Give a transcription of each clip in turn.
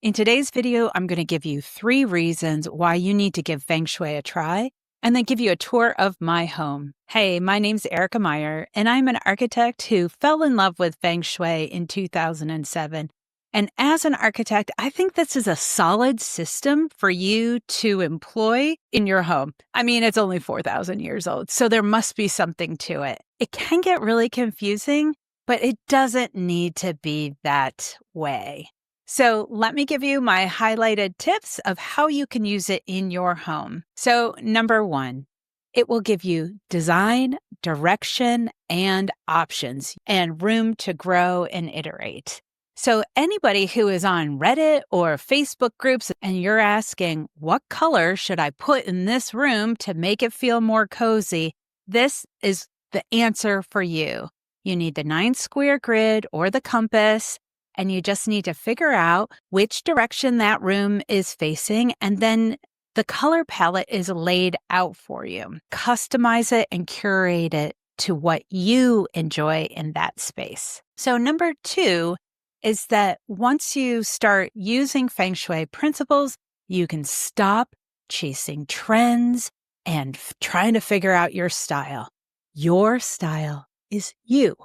In today's video, I'm going to give you 3 reasons why you need to give Feng Shui a try, and then give you a tour of my home. Hey, my name's Erica Meyer, and I'm an architect who fell in love with Feng Shui in 2007. And as an architect, I think this is a solid system for you to employ in your home. I mean, it's only 4,000 years old, so there must be something to it. It can get really confusing, but it doesn't need to be that way. So let me give you my highlighted tips of how you can use it in your home. So number 1, it will give you design, direction, and options, and room to grow and iterate. So anybody who is on Reddit or Facebook groups and you're asking, what color should I put in this room to make it feel more cozy? This is the answer for you. You need the 9-square grid or the compass, and you just need to figure out which direction that room is facing, and then the color palette is laid out for you. Customize it and curate it to what you enjoy in that space. So number 2 is that once you start using Feng Shui principles, you can stop chasing trends and trying to figure out your style. Your style is you.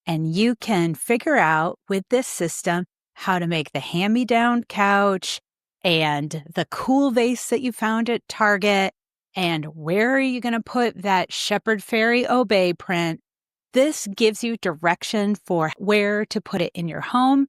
And you can figure out with this system how to make the hand-me-down couch and the cool vase that you found at Target, and where are you going to put that Shepherd Fairy Obey print. This gives you direction for where to put it in your home,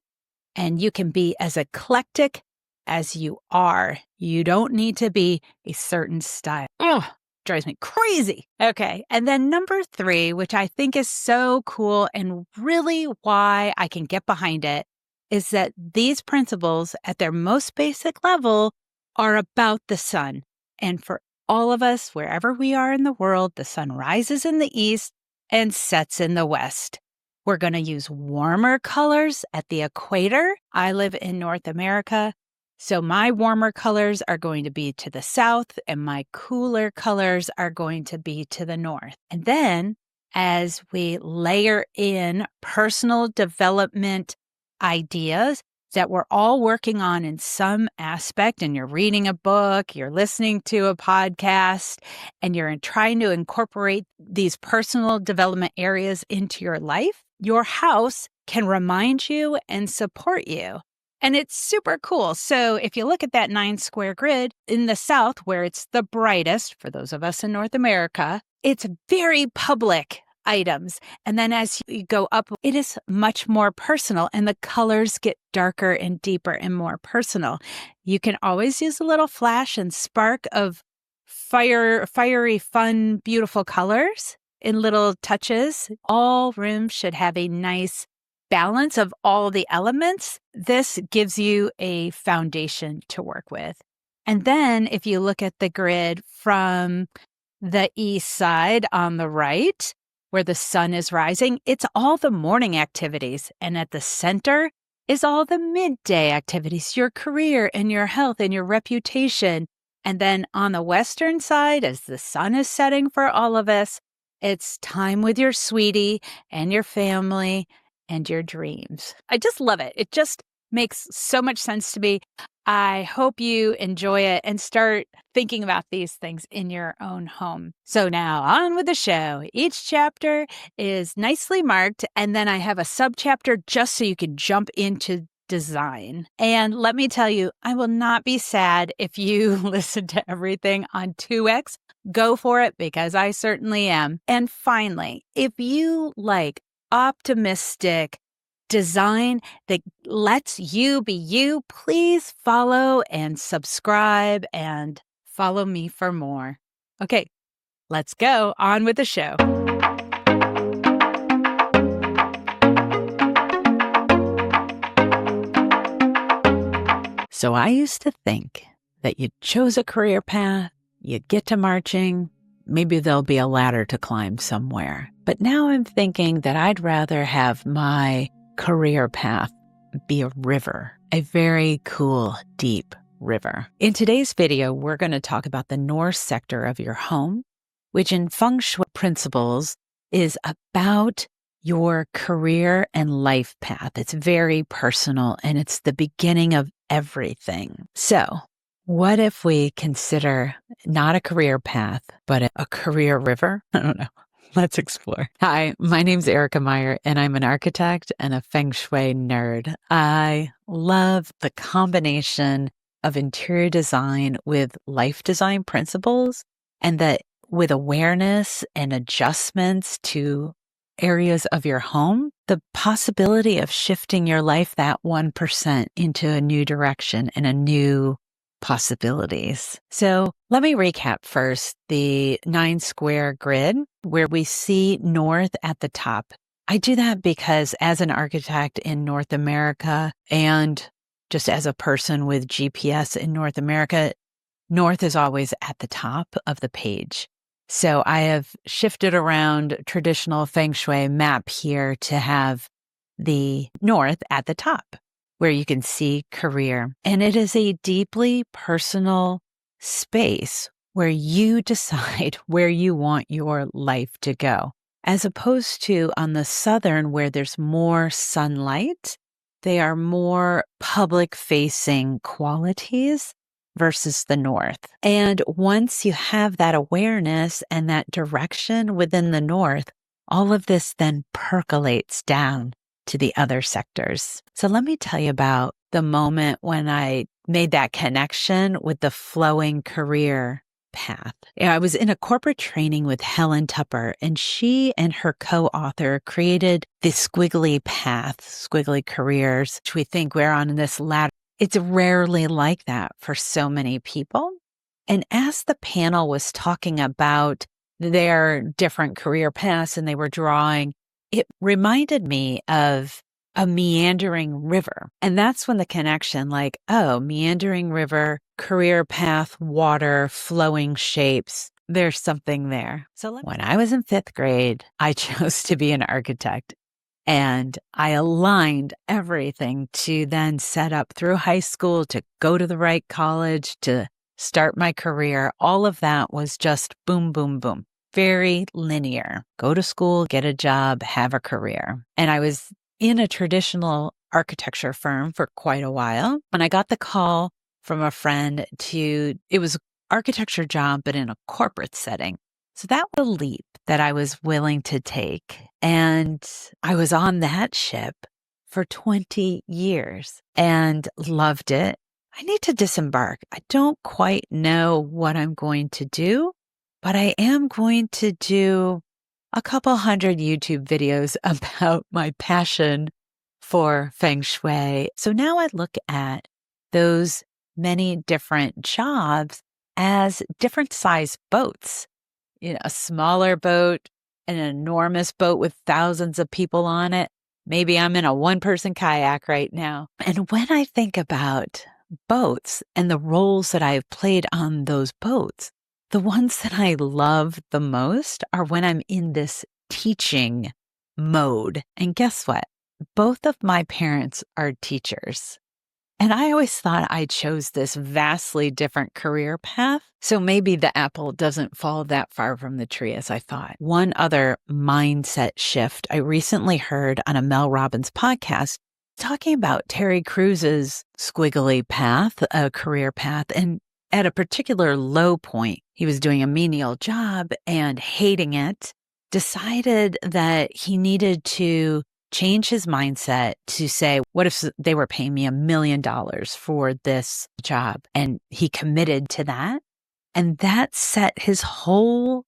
and you can be as eclectic as you are. You don't need to be a certain style. Ugh, drives me crazy. Okay, and then number 3, which I think is so cool and really why I can get behind it, is that these principles at their most basic level are about the sun. And for all of us, wherever we are in the world, the sun rises in the east and sets in the west. We're going to use warmer colors at the equator. I live in North America, so my warmer colors are going to be to the south, and my cooler colors are going to be to the north. And then as we layer in personal development ideas that we're all working on in some aspect, and you're reading a book, you're listening to a podcast, and you're trying to incorporate these personal development areas into your life, your house can remind you and support you. And it's super cool. So if you look at that 9-square grid in the south, where it's the brightest, for those of us in North America, it's very public items. And then as you go up, it is much more personal, and the colors get darker and deeper and more personal. You can always use a little flash and spark of fiery, fun, beautiful colors in little touches. All rooms should have a nice balance of all the elements. This gives you a foundation to work with. And then if you look at the grid from the east side on the right, where the sun is rising, it's all the morning activities. And at the center is all the midday activities, your career and your health and your reputation. And then on the western side, as the sun is setting for all of us, it's time with your sweetie and your family and your dreams. I just love it. It just makes so much sense to me. I hope you enjoy it and start thinking about these things in your own home. So now on with the show. Each chapter is nicely marked, and then I have a subchapter just so you can jump into design. And let me tell you, I will not be sad if you listen to everything on 2x. Go for it, because I certainly am. And finally, if you like optimistic design that lets you be you, please follow and subscribe and follow me for more. Okay, let's go on with the show. So I used to think that you chose a career path, you get to marching, maybe there'll be a ladder to climb somewhere. But now I'm thinking that I'd rather have my career path be a river, a very cool, deep river. In today's video, we're going to talk about the north sector of your home, which in Feng Shui principles is about your career and life path. It's very personal, and it's the beginning of everything. So, what if we consider not a career path, but a career river? I don't know. Let's explore. Hi, my name's Erica Meyer, and I'm an architect and a Feng Shui nerd. I love the combination of interior design with life design principles, and that with awareness and adjustments to areas of your home, the possibility of shifting your life that 1% into a new direction and a new possibilities. So let me recap first the 9 square grid where we see north at the top. I do that because as an architect in North America and just as a person with GPS in North America, north is always at the top of the page. So I have shifted around traditional Feng Shui map here to have the north at the top, where you can see career. And it is a deeply personal space where you decide where you want your life to go. As opposed to on the southern, where there's more sunlight, they are more public-facing qualities versus the north. And once you have that awareness and that direction within the north, all of this then percolates down to the other sectors. So let me tell you about the moment when I made that connection with the flowing career path. I was in a corporate training with Helen Tupper, and she and her co-author created the squiggly path, squiggly careers, which we think we're on this ladder. It's rarely like that for so many people. And as the panel was talking about their different career paths and they were drawing, it reminded me of a meandering river. And that's when the connection, like, oh, meandering river, career path, water, flowing shapes, there's something there. So when I was in 5th grade, I chose to be an architect. And I aligned everything to then set up through high school, to go to the right college, to start my career. All of that was just boom, boom, boom. Very linear. Go to school, get a job, have a career. And I was in a traditional architecture firm for quite a while. And I got the call from a friend it was an architecture job, but in a corporate setting. So that was a leap that I was willing to take. And I was on that ship for 20 years and loved it. I need to disembark. I don't quite know what I'm going to do, but I am going to do a couple hundred YouTube videos about my passion for Feng Shui. So now I look at those many different jobs as different size boats. A smaller boat, an enormous boat with thousands of people on it. Maybe I'm in a 1-person kayak right now. And when I think about boats and the roles that I've played on those boats, the ones that I love the most are when I'm in this teaching mode. And guess what? Both of my parents are teachers. And I always thought I chose this vastly different career path. So maybe the apple doesn't fall that far from the tree as I thought. One other mindset shift I recently heard on a Mel Robbins podcast talking about Terry Crews's squiggly path, a career path. And at a particular low point, he was doing a menial job and hating it, decided that he needed to change his mindset to say, what if they were paying me $1 million for this job? And he committed to that. And that set his whole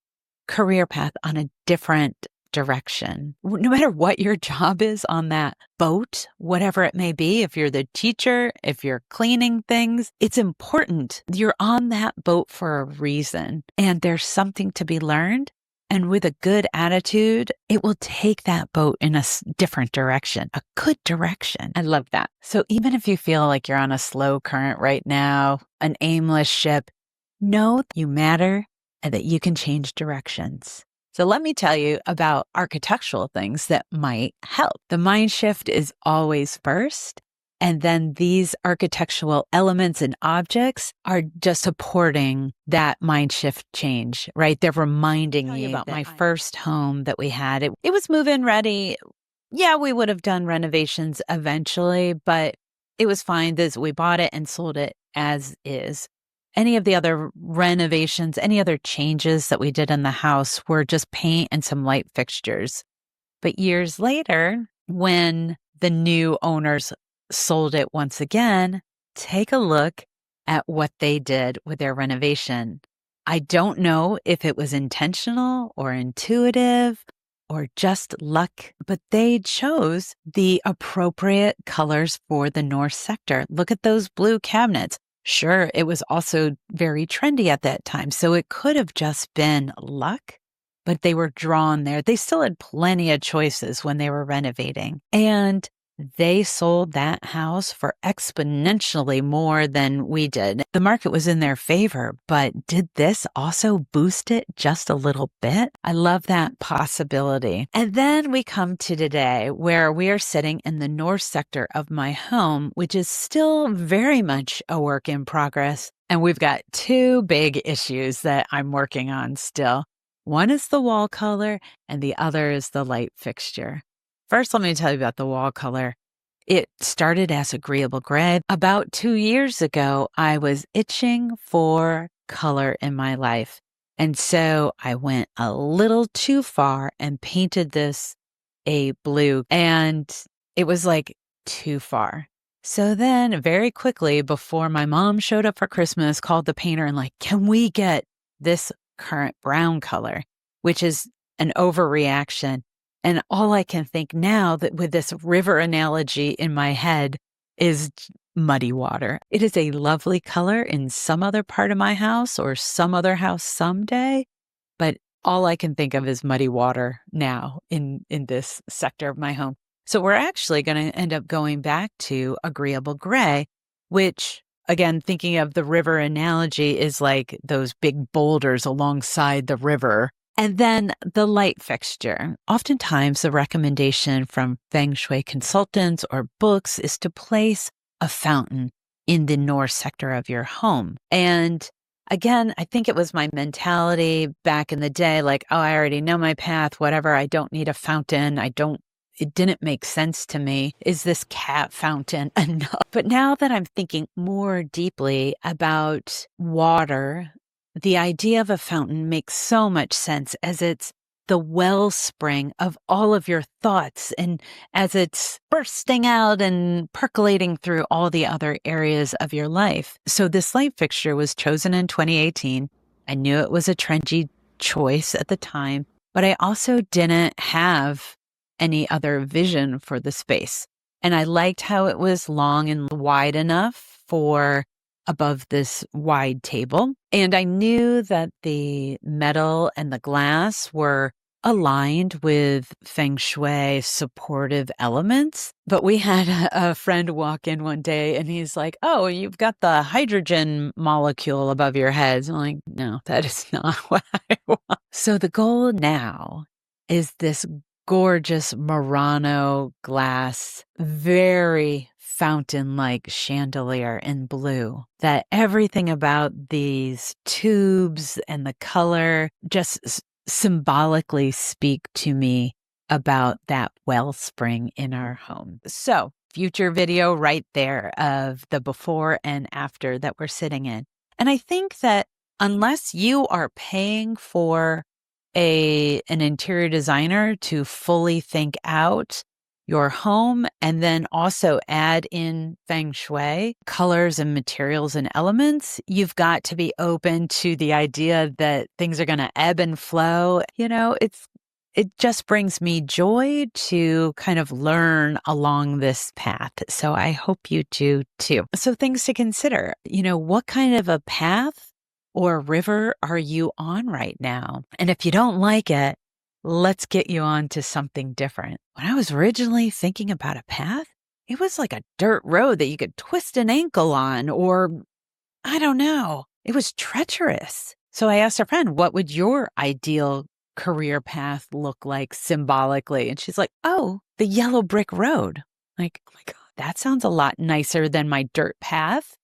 career path on a different direction. No matter what your job is on that boat, whatever it may be, if you're the teacher, if you're cleaning things, it's important. You're on that boat for a reason. And there's something to be learned. And with a good attitude, it will take that boat in a different direction, a good direction. I love that. So even if you feel like you're on a slow current right now, an aimless ship, know that you matter and that you can change directions. So let me tell you about architectural things that might help. The mind shift is always first. And then these architectural elements and objects are just supporting that mind shift change, right? They're reminding me about my first home that we had. It was move-in ready. Yeah, we would have done renovations eventually, but it was fine. We bought it and sold it as is. Any of the other renovations, any other changes that we did in the house were just paint and some light fixtures. But years later, when the new owners sold it once again, take a look at what they did with their renovation. I don't know if it was intentional or intuitive or just luck, but they chose the appropriate colors for the north sector. Look at those blue cabinets. Sure, it was also very trendy at that time, so it could have just been luck, but they were drawn there. They still had plenty of choices when they were renovating. And they sold that house for exponentially more than we did. The market was in their favor, but did this also boost it just a little bit? I love that possibility. And then we come to today, where we are sitting in the north sector of my home, which is still very much a work in progress. And we've got two big issues that I'm working on still. One is the wall color, and the other is the light fixture. First, let me tell you about the wall color. It started as agreeable gray. About 2 years ago, I was itching for color in my life. And so I went a little too far and painted this a blue, and it was like too far. So then very quickly, before my mom showed up for Christmas, called the painter and like, can we get this current brown color, which is an overreaction. And all I can think now, that with this river analogy in my head, is muddy water. It is a lovely color in some other part of my house or some other house someday, but all I can think of is muddy water now in this sector of my home. So we're actually going to end up going back to agreeable gray, which, again, thinking of the river analogy, is like those big boulders alongside the river. And then the light fixture. Oftentimes, the recommendation from Feng Shui consultants or books is to place a fountain in the north sector of your home. And again, I think it was my mentality back in the day, like, oh, I already know my path, whatever. I don't need a fountain. It didn't make sense to me. Is this cat fountain enough? But now that I'm thinking more deeply about water, the idea of a fountain makes so much sense, as it's the wellspring of all of your thoughts, and as it's bursting out and percolating through all the other areas of your life. So this light fixture was chosen in 2018. I knew it was a trendy choice at the time, but I also didn't have any other vision for the space. And I liked how it was long and wide enough for above this wide table. And I knew that the metal and the glass were aligned with Feng Shui supportive elements. But we had a friend walk in one day and he's like, oh, you've got the hydrogen molecule above your heads. I'm like, no, that is not what I want. So the goal now is this gorgeous Murano glass, very fountain-like chandelier in blue, that everything about these tubes and the color just symbolically speak to me about that wellspring in our home. So, future video right there of the before and after that we're sitting in. And I think that unless you are paying for an interior designer to fully think out your home and then also add in Feng Shui colors and materials and elements, you've got to be open to the idea that things are going to ebb and flow. You know, it just brings me joy to kind of learn along this path. So I hope you do too. So things to consider, what kind of a path or river are you on right now? And if you don't like it, let's get you on to something different. When I was originally thinking about a path, it was like a dirt road that you could twist an ankle on, or I don't know. It was treacherous. So I asked a friend, what would your ideal career path look like symbolically? And she's like, oh, the yellow brick road. Like, oh my God, that sounds a lot nicer than my dirt path.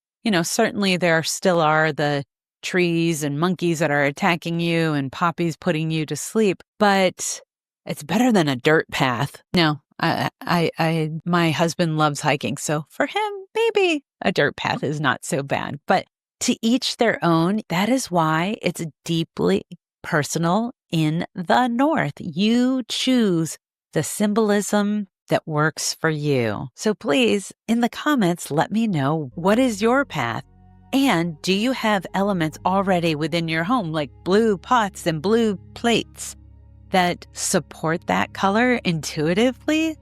Certainly there still are the trees and monkeys that are attacking you and poppies putting you to sleep, but it's better than a dirt path. No, My husband loves hiking, so for him, maybe a dirt path is not so bad. But to each their own. That is why it's deeply personal in the North. You choose the symbolism that works for you. So please, in the comments, let me know, what is your path? And do you have elements already within your home, like blue pots and blue plates, that support that color intuitively?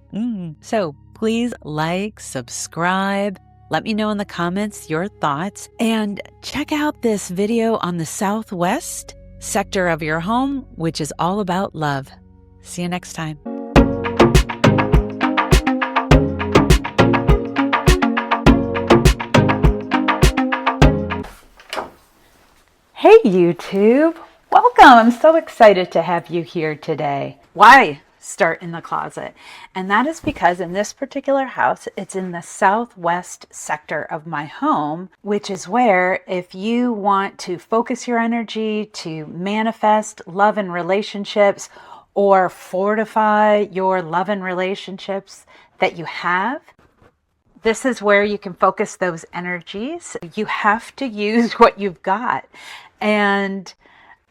So please like, subscribe. Let me know in the comments your thoughts, and check out this video on the southwest sector of your home, which is all about love. See you next time. Hey YouTube, welcome. I'm so excited to have you here today. Why start in the closet? And that is because in this particular house, it's in the southwest sector of my home, which is where, if you want to focus your energy to manifest love and relationships, or fortify your love and relationships that you have, this is where you can focus those energies. You have to use what you've got. And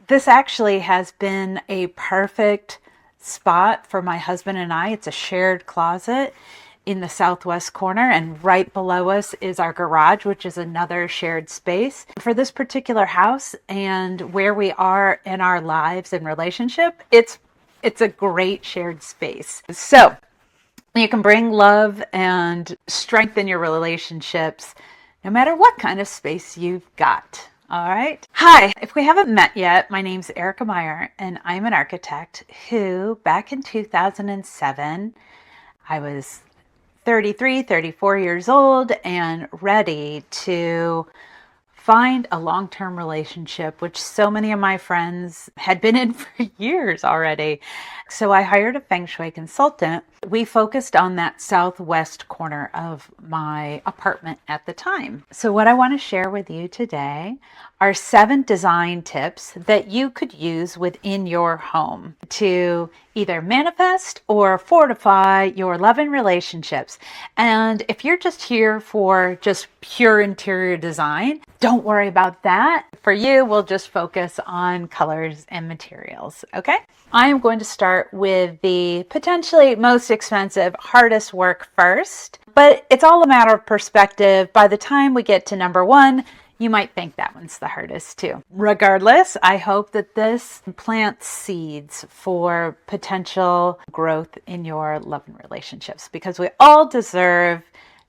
this actually has been a perfect spot for my husband and I. It's a shared closet in the southwest corner, and right below us is our garage, which is another shared space. For this particular house and where we are in our lives and relationship, it's a great shared space. So you can bring love and strengthen your relationships no matter what kind of space you've got. All right. Hi. If we haven't met yet, my name's Erica Meyer, and I'm an architect who, back in 2007, I was 34 years old and ready to find a long-term relationship, which so many of my friends had been in for years already. So I hired a Feng Shui consultant. We focused on that southwest corner of my apartment at the time. So what I want to share with you today are 7 design tips that you could use within your home to either manifest or fortify your love and relationships. And if you're just here for just pure interior design, don't worry about that. For you, we'll just focus on colors and materials, okay? I am going to start with the potentially most expensive, hardest work first, but it's all a matter of perspective. By the time we get to number 1, you might think that one's the hardest too. Regardless, I hope that this plants seeds for potential growth in your love and relationships, because we all deserve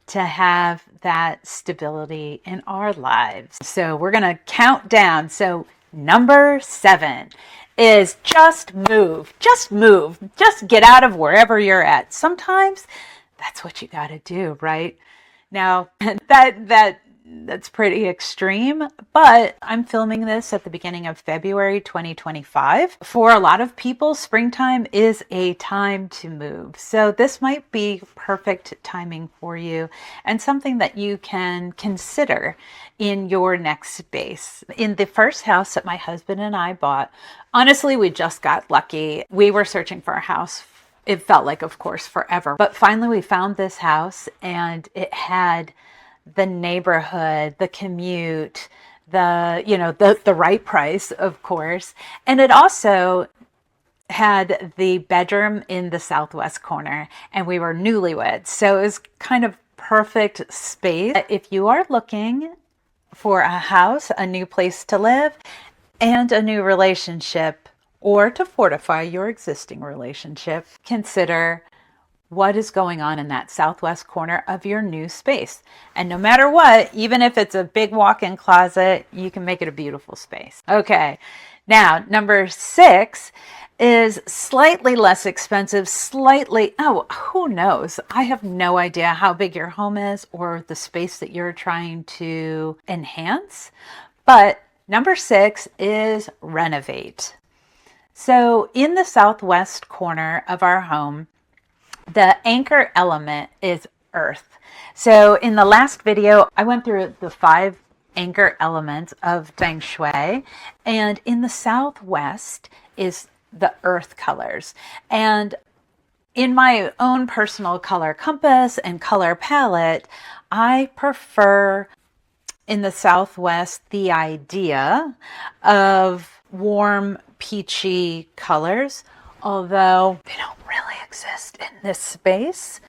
to have that stability in our lives. So we're going to count down. So number 7 is just move. Just move. Just get out of wherever you're at. Sometimes that's what you got to do, right? Now, that's pretty extreme, but I'm filming this at the beginning of February 2025. For a lot of people, springtime is a time to move. So this might be perfect timing for you and something that you can consider in your next space. In the first house that my husband and I bought, honestly, we just got lucky. We were searching for a house. It felt like, of course, forever. But finally we found this house, and it had the neighborhood, the commute, the right price, of course. And it also had the bedroom in the southwest corner, and we were newlyweds. So it was kind of perfect space. If you are looking for a house, a new place to live, and a new relationship, or to fortify your existing relationship, consider what is going on in that southwest corner of your new space. And no matter what, even if it's a big walk-in closet, you can make it a beautiful space. Okay, now number 6 is slightly less expensive, who knows? I have no idea how big your home is or the space that you're trying to enhance. But number 6 is renovate. So in the southwest corner of our home, the anchor element is earth. So in the last video, I went through the 5 anchor elements of Feng Shui, and in the southwest is the earth colors. And In my own personal color compass and color palette, I prefer in the Southwest the idea of warm peachy colors, although they don't really exist in this space.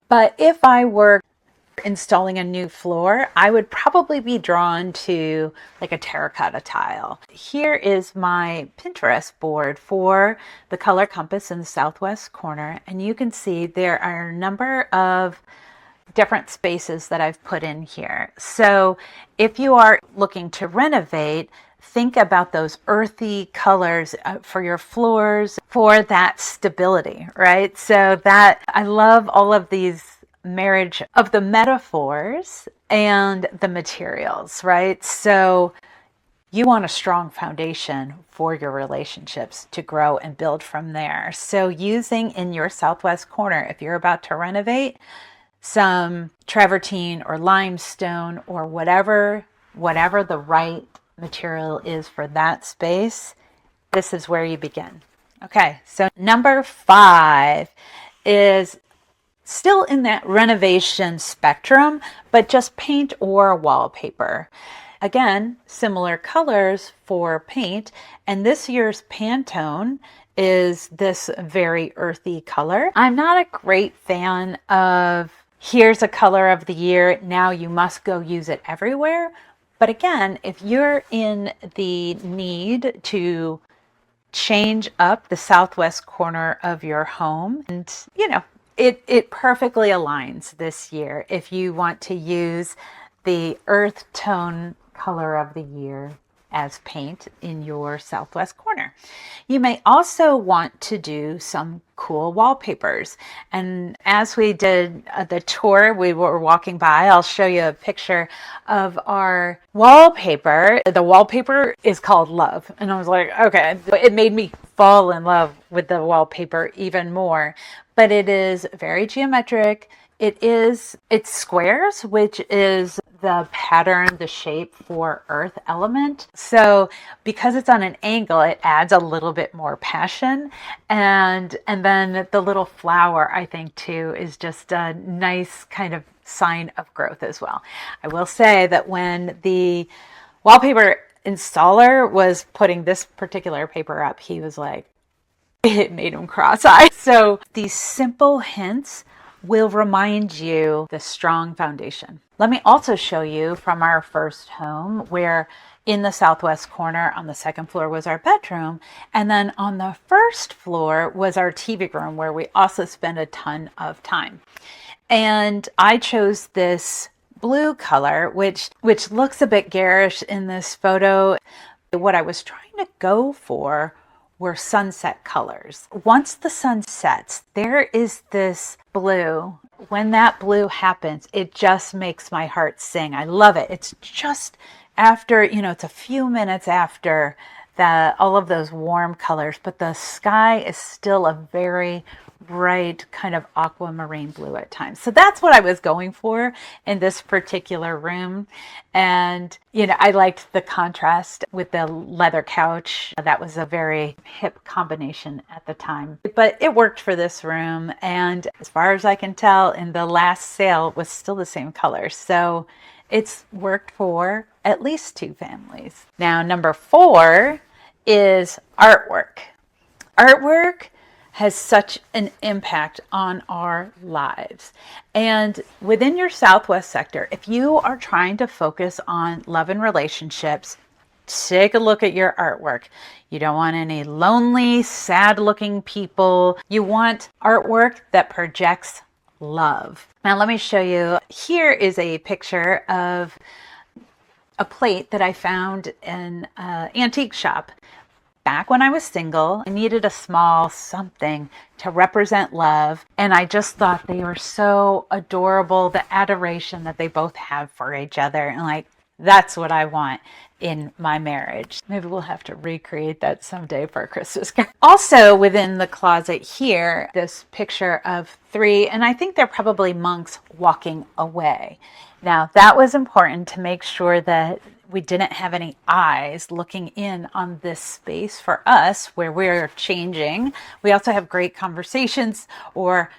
But if I were installing a new floor, I would probably be drawn to like a terracotta tile. Here is my Pinterest board for the color compass in the southwest corner, and you can see there are a number of different spaces that I've put in here. So if you are looking to renovate, think about those earthy colors for your floors for that stability, right? So that I love all of these marriage of the metaphors and the materials, right? So you want a strong foundation for your relationships to grow and build from there. So using in your southwest corner, if you're about to renovate, some travertine or limestone or whatever the right material is for that space, this is where you begin. Okay, so number 5 is still in that renovation spectrum, but just paint or wallpaper. Again, similar colors for paint, and this year's Pantone is this very earthy color. I'm not a great fan of here's a color of the year, now you must go use it everywhere. But again, if you're in the need to change up the southwest corner of your home, and it perfectly aligns this year if you want to use the earth tone color of the year as paint in your southwest corner. You may also want to do some cool wallpapers. And as we did the tour, we were walking by, I'll show you a picture of our wallpaper. The wallpaper is called Love. And I was like, okay, it made me fall in love with the wallpaper even more. But it is very geometric. It's squares, which is the pattern, the shape for earth element. So because it's on an angle, it adds a little bit more passion. And then the little flower, I think too, is just a nice kind of sign of growth as well. I will say that when the wallpaper installer was putting this particular paper up, he was like, it made him cross-eyed. So these simple hints will remind you the strong foundation. Let me also show you from our first home where in the southwest corner on the second floor was our bedroom. And then on the first floor was our TV room where we also spent a ton of time. And I chose this blue color, which looks a bit garish in this photo. What I was trying to go for were sunset colors. Once the sun sets, there is this blue. When that blue happens, it just makes my heart sing. I love it. It's just after, it's a few minutes after all of those warm colors, but the sky is still a very bright kind of aquamarine blue at times. So that's what I was going for in this particular room. And, I liked the contrast with the leather couch. That was a very hip combination at the time, but it worked for this room. And as far as I can tell, in the last sale was still the same color. So it's worked for at least 2 families. Now, number 4 is artwork. Artwork has such an impact on our lives. And within your Southwest sector, if you are trying to focus on love and relationships, take a look at your artwork. You don't want any lonely, sad-looking people. You want artwork that projects love. Now, let me show you. Here is a picture of a plate that I found in an antique shop. Back when I was single, I needed a small something to represent love. And I just thought they were so adorable, the adoration that they both have for each other. And that's what I want in my marriage. Maybe we'll have to recreate that someday for a Christmas card. Also within the closet here, this picture of 3, and I think they're probably monks walking away. Now that was important to make sure that we didn't have any eyes looking in on this space for us where we're changing. We also have great conversations or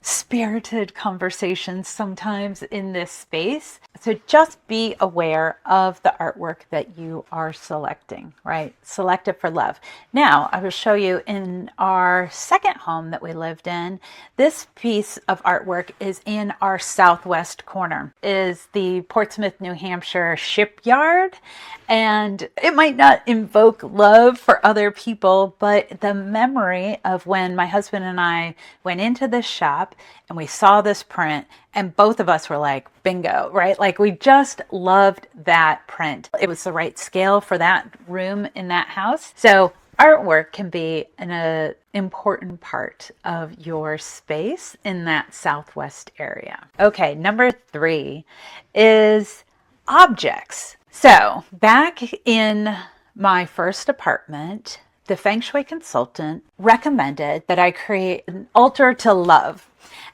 spirited conversations sometimes in this space. So just be aware of the artwork that you are selecting, right? Select it for love. Now, I will show you in our second home that we lived in, this piece of artwork is in our southwest corner, is the Portsmouth, New Hampshire shipyard. And it might not invoke love for other people, but the memory of when my husband and I went into this shop and we saw this print and both of us were like, bingo, right? Like we just loved that print. It was the right scale for that room in that house. So artwork can be an important part of your space in that southwest area. Okay, number 3 is objects. So back in my first apartment, the Feng Shui consultant recommended that I create an altar to love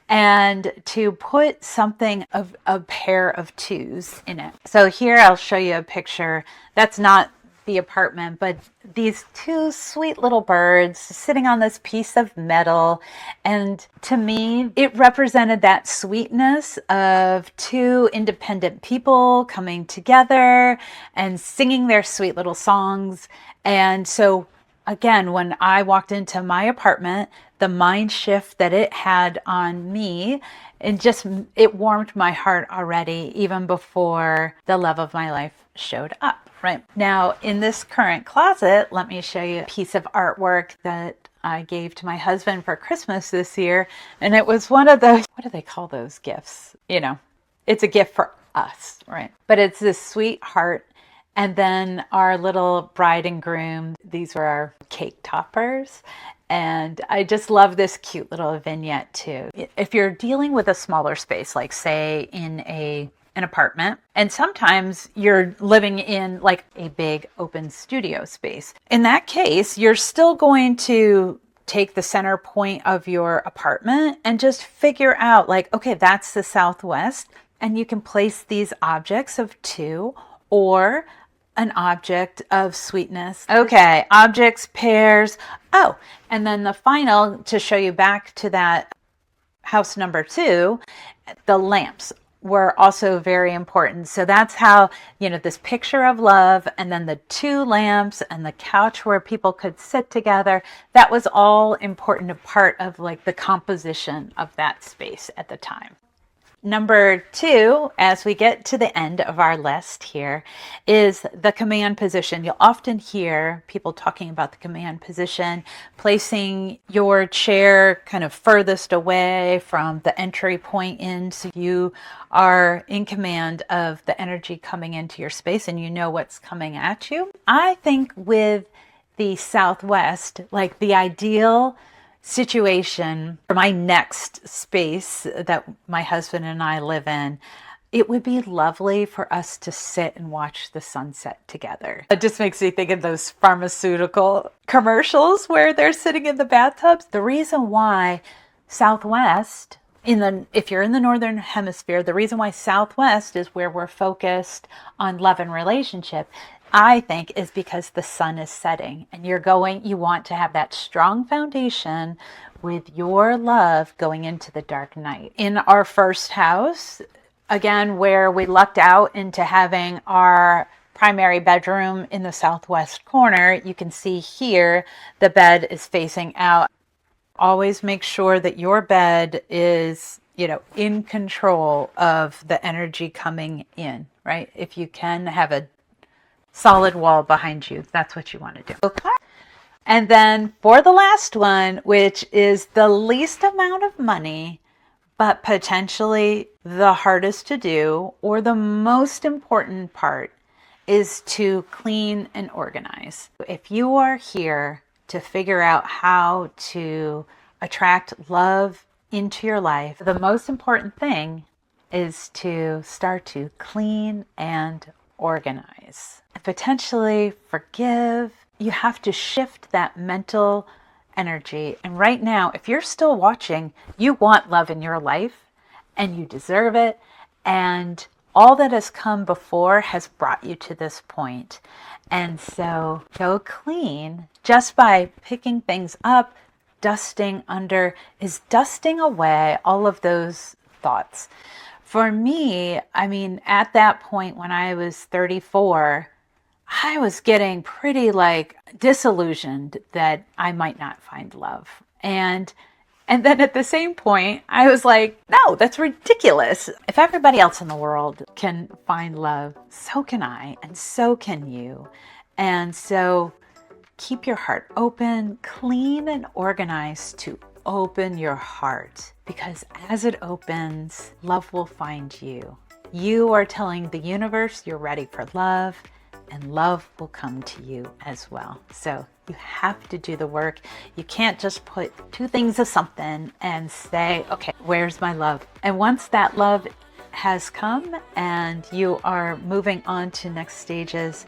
and to put something of a pair of 2s in it. So here I'll show you a picture. That's not the apartment, but these 2 sweet little birds sitting on this piece of metal. And to me, it represented that sweetness of 2 independent people coming together and singing their sweet little songs. And so again, when I walked into my apartment, the mind shift that it had on me, it warmed my heart already, even before the love of my life showed up. Right now, in this current closet, let me show you a piece of artwork that I gave to my husband for Christmas this year. And it was one of those, what do they call those gifts? You know, it's a gift for us, right? But it's this sweet heart. And then our little bride and groom, these were our cake toppers. And I just love this cute little vignette too. If you're dealing with a smaller space, like say in an apartment, and sometimes you're living in like a big open studio space, in that case, you're still going to take the center point of your apartment and just figure out like, okay, that's the southwest. And you can place these objects of 2 or an object of sweetness. Okay, objects, pairs. Oh, and then the final, to show you back to that house number 2, the lamps were also very important. So that's how, this picture of love and then the 2 lamps and the couch where people could sit together, that was all important, a part of like the composition of that space at the time. Number 2, as we get to the end of our list here, is the command position. You'll often hear people talking about the command position, placing your chair kind of furthest away from the entry point in, so you are in command of the energy coming into your space and you know what's coming at you. I think with the southwest, like the ideal situation for my next space that my husband and I live in, it would be lovely for us to sit and watch the sunset together. It just makes me think of those pharmaceutical commercials where they're sitting in the bathtubs. The reason why Southwest, if you're in the Northern Hemisphere, the reason why Southwest is where we're focused on love and relationship, I think, is because the sun is setting and you want to have that strong foundation with your love going into the dark night. In our first house, again, where we lucked out into having our primary bedroom in the southwest corner, you can see here the bed is facing out. Always make sure that your bed is, in control of the energy coming in, right? If you can have a solid wall behind you, that's what you want to do. Okay. And then for the last one, which is the least amount of money, but potentially the hardest to do, or the most important part, is to clean and organize. If you are here to figure out how to attract love into your life, the most important thing is to start to clean and organize. Potentially forgive. You have to shift that mental energy. And right now, if you're still watching, you want love in your life and you deserve it. And all that has come before has brought you to this point. And so go clean just by picking things up, dusting under, is dusting away all of those thoughts. For me, at that point when I was 34, I was getting pretty disillusioned that I might not find love. And then at the same point, I was like, no, that's ridiculous. If everybody else in the world can find love, so can I, and so can you. And so keep your heart open, clean and organized to open your heart, because as it opens, love will find you. You are telling the universe you're ready for love, and love will come to you as well. So you have to do the work. You can't just put two things of something and say, okay, where's my love? And once that love has come and you are moving on to next stages,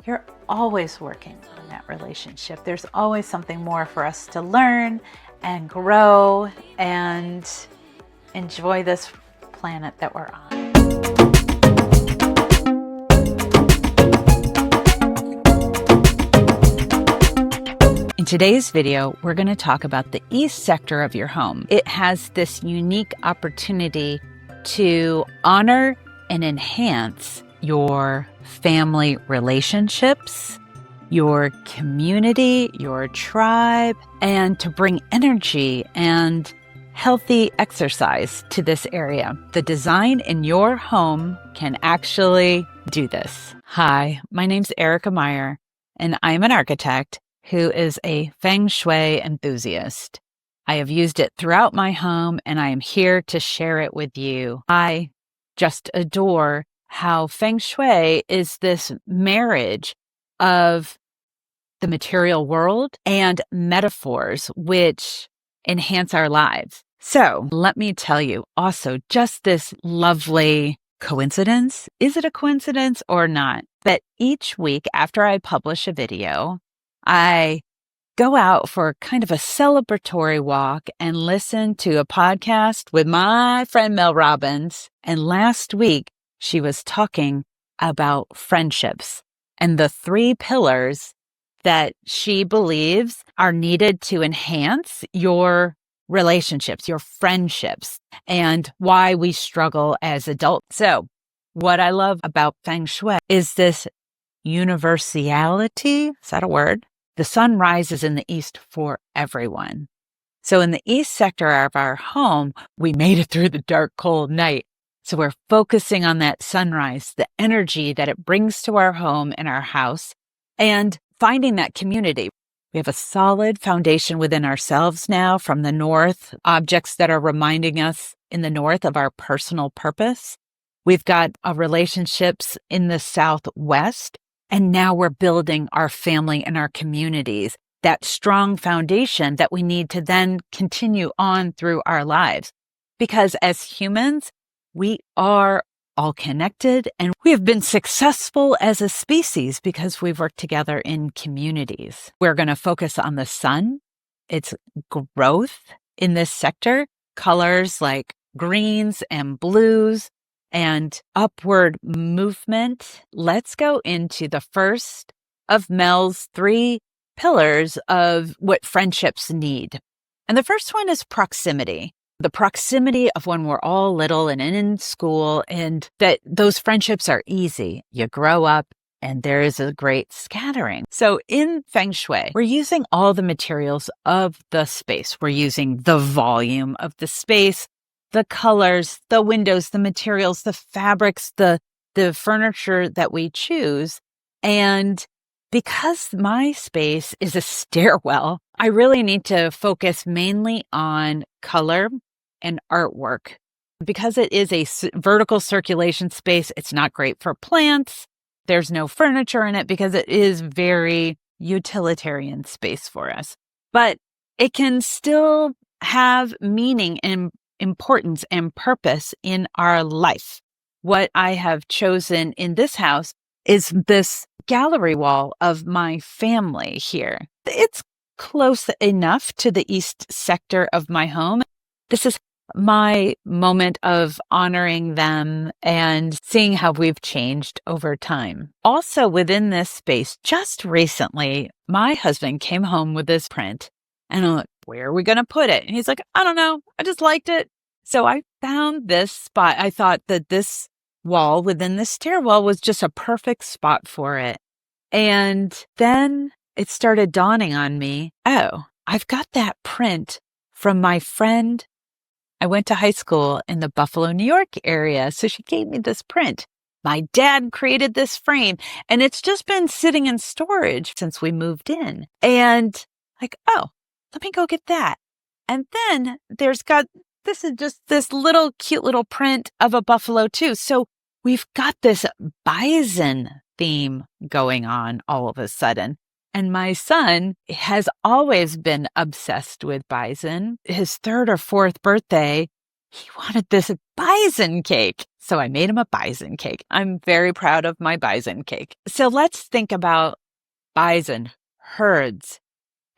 you're always working on that relationship. There's always something more for us to learn and grow and enjoy this planet that we're on. In today's video, we're going to talk about the east sector of your home. It has this unique opportunity to honor and enhance your family relationships, your community, your tribe, and to bring energy and healthy exercise to this area. The design in your home can actually do this. Hi, my name's Erica Meyer, and I'm an architect who is a Feng Shui enthusiast. I have used it throughout my home, and I am here to share it with you. I just adore how Feng Shui is this marriage of the material world and metaphors which enhance our lives. So let me tell you also just this lovely coincidence. Is it a coincidence or not? That each week after I publish a video, I go out for kind of a celebratory walk and listen to a podcast with my friend Mel Robbins. And last week, she was talking about friendships and the 3 pillars that she believes are needed to enhance your relationships, your friendships, and why we struggle as adults. So what I love about Feng Shui is this universality. Is that a word? The sun rises in the east for everyone. So in the east sector of our home, we made it through the dark, cold night. So we're focusing on that sunrise, the energy that it brings to our home and our house, and finding that community. We have a solid foundation within ourselves now from the north, objects that are reminding us in the north of our personal purpose. We've got relationships in the southwest. And now we're building our family and our communities, that strong foundation that we need to then continue on through our lives. Because as humans, we are all connected and we have been successful as a species because we've worked together in communities. We're going to focus on the sun, its growth in this sector, colors like greens and blues, and upward movement. Let's go into the first of Mel's 3 pillars of what friendships need. And the first one is proximity. The proximity of when we're all little and in school, and that those friendships are easy. You grow up and there is a great scattering. So in Feng Shui, we're using all the materials of the space. We're using the volume of the space, the colors, the windows, the materials, the fabrics, the furniture that we choose. And because my space is a stairwell, I really need to focus mainly on color and artwork. Because it is a vertical circulation space, it's not great for plants. There's no furniture in it because it is very utilitarian space for us. But it can still have meaning and importance and purpose in our life. What I have chosen in this house is this gallery wall of my family here. It's close enough to the east sector of my home. This is my moment of honoring them and seeing how we've changed over time. Also, within this space, just recently, my husband came home with this print, and I'm like, where are we going to put it? And he's like, I don't know. I just liked it. So I found this spot. I thought that this wall within the stairwell was just a perfect spot for it. And then it started dawning on me, oh, I've got that print from my friend. I went to high school in the Buffalo, New York area, so she gave me this print. My dad created this frame, and it's just been sitting in storage since we moved in. And like, oh, let me go get that. And then this is just this little cute little print of a buffalo too. So we've got this bison theme going on all of a sudden. And my son has always been obsessed with bison. His 3rd or 4th birthday, he wanted this bison cake. So I made him a bison cake. I'm very proud of my bison cake. So let's think about bison, herds,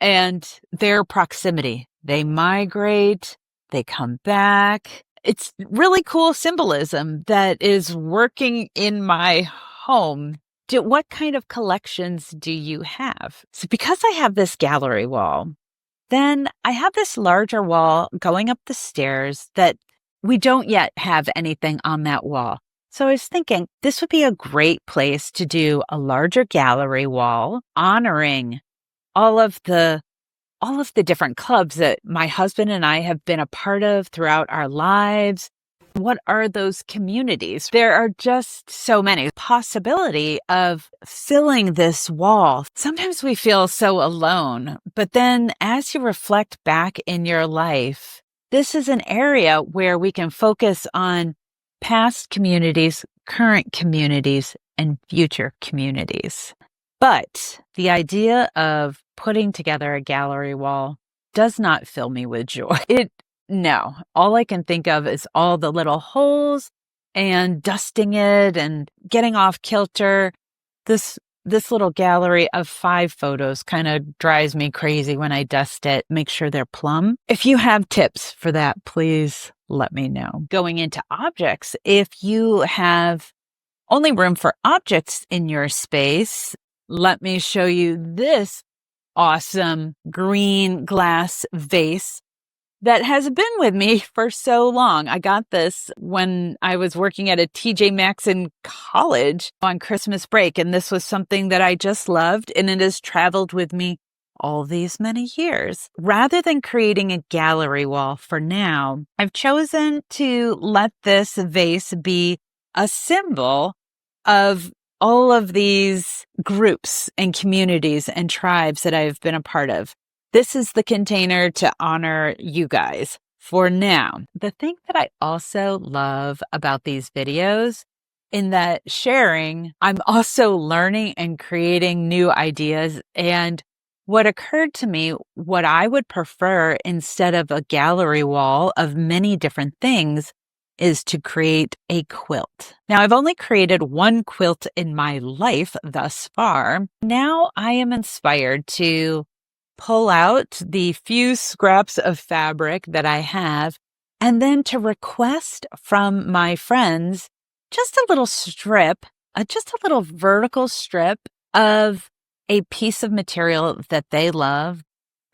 and their proximity. They migrate, they come back. It's really cool symbolism that is working in my home. What kind of collections do you have? So because I have this gallery wall, then I have this larger wall going up the stairs that we don't yet have anything on that wall. So I was thinking this would be a great place to do a larger gallery wall honoring all of the different clubs that my husband and I have been a part of throughout our lives. What are those communities? There are just so many. Possibility of filling this wall. Sometimes we feel so alone, but then as you reflect back in your life, this is an area where we can focus on past communities, current communities, and future communities. But the idea of putting together a gallery wall does not fill me with joy. No, all I can think of is all the little holes and dusting it and getting off kilter. This little gallery of 5 photos kind of drives me crazy when I dust it. Make sure they're plumb. If you have tips for that, please let me know. Going into objects, if you have only room for objects in your space, let me show you this awesome green glass vase that has been with me for so long. I got this when I was working at a TJ Maxx in college on Christmas break, and this was something that I just loved, and it has traveled with me all these many years. Rather than creating a gallery wall for now, I've chosen to let this vase be a symbol of all of these groups and communities and tribes that I've been a part of. This is the container to honor you guys for now. The thing that I also love about these videos in that sharing, I'm also learning and creating new ideas. And what occurred to me, what I would prefer instead of a gallery wall of many different things is to create a quilt. Now, I've only created one quilt in my life thus far. Now I am inspired to pull out the few scraps of fabric that I have and then to request from my friends just a little strip, just a little vertical strip of a piece of material that they love.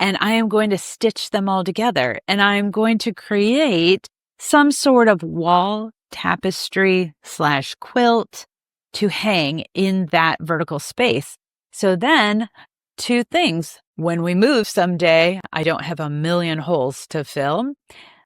And I am going to stitch them all together, and I am going to create some sort of wall tapestry / quilt to hang in that vertical space. So then 2 things. When we move someday, I don't have a million holes to fill.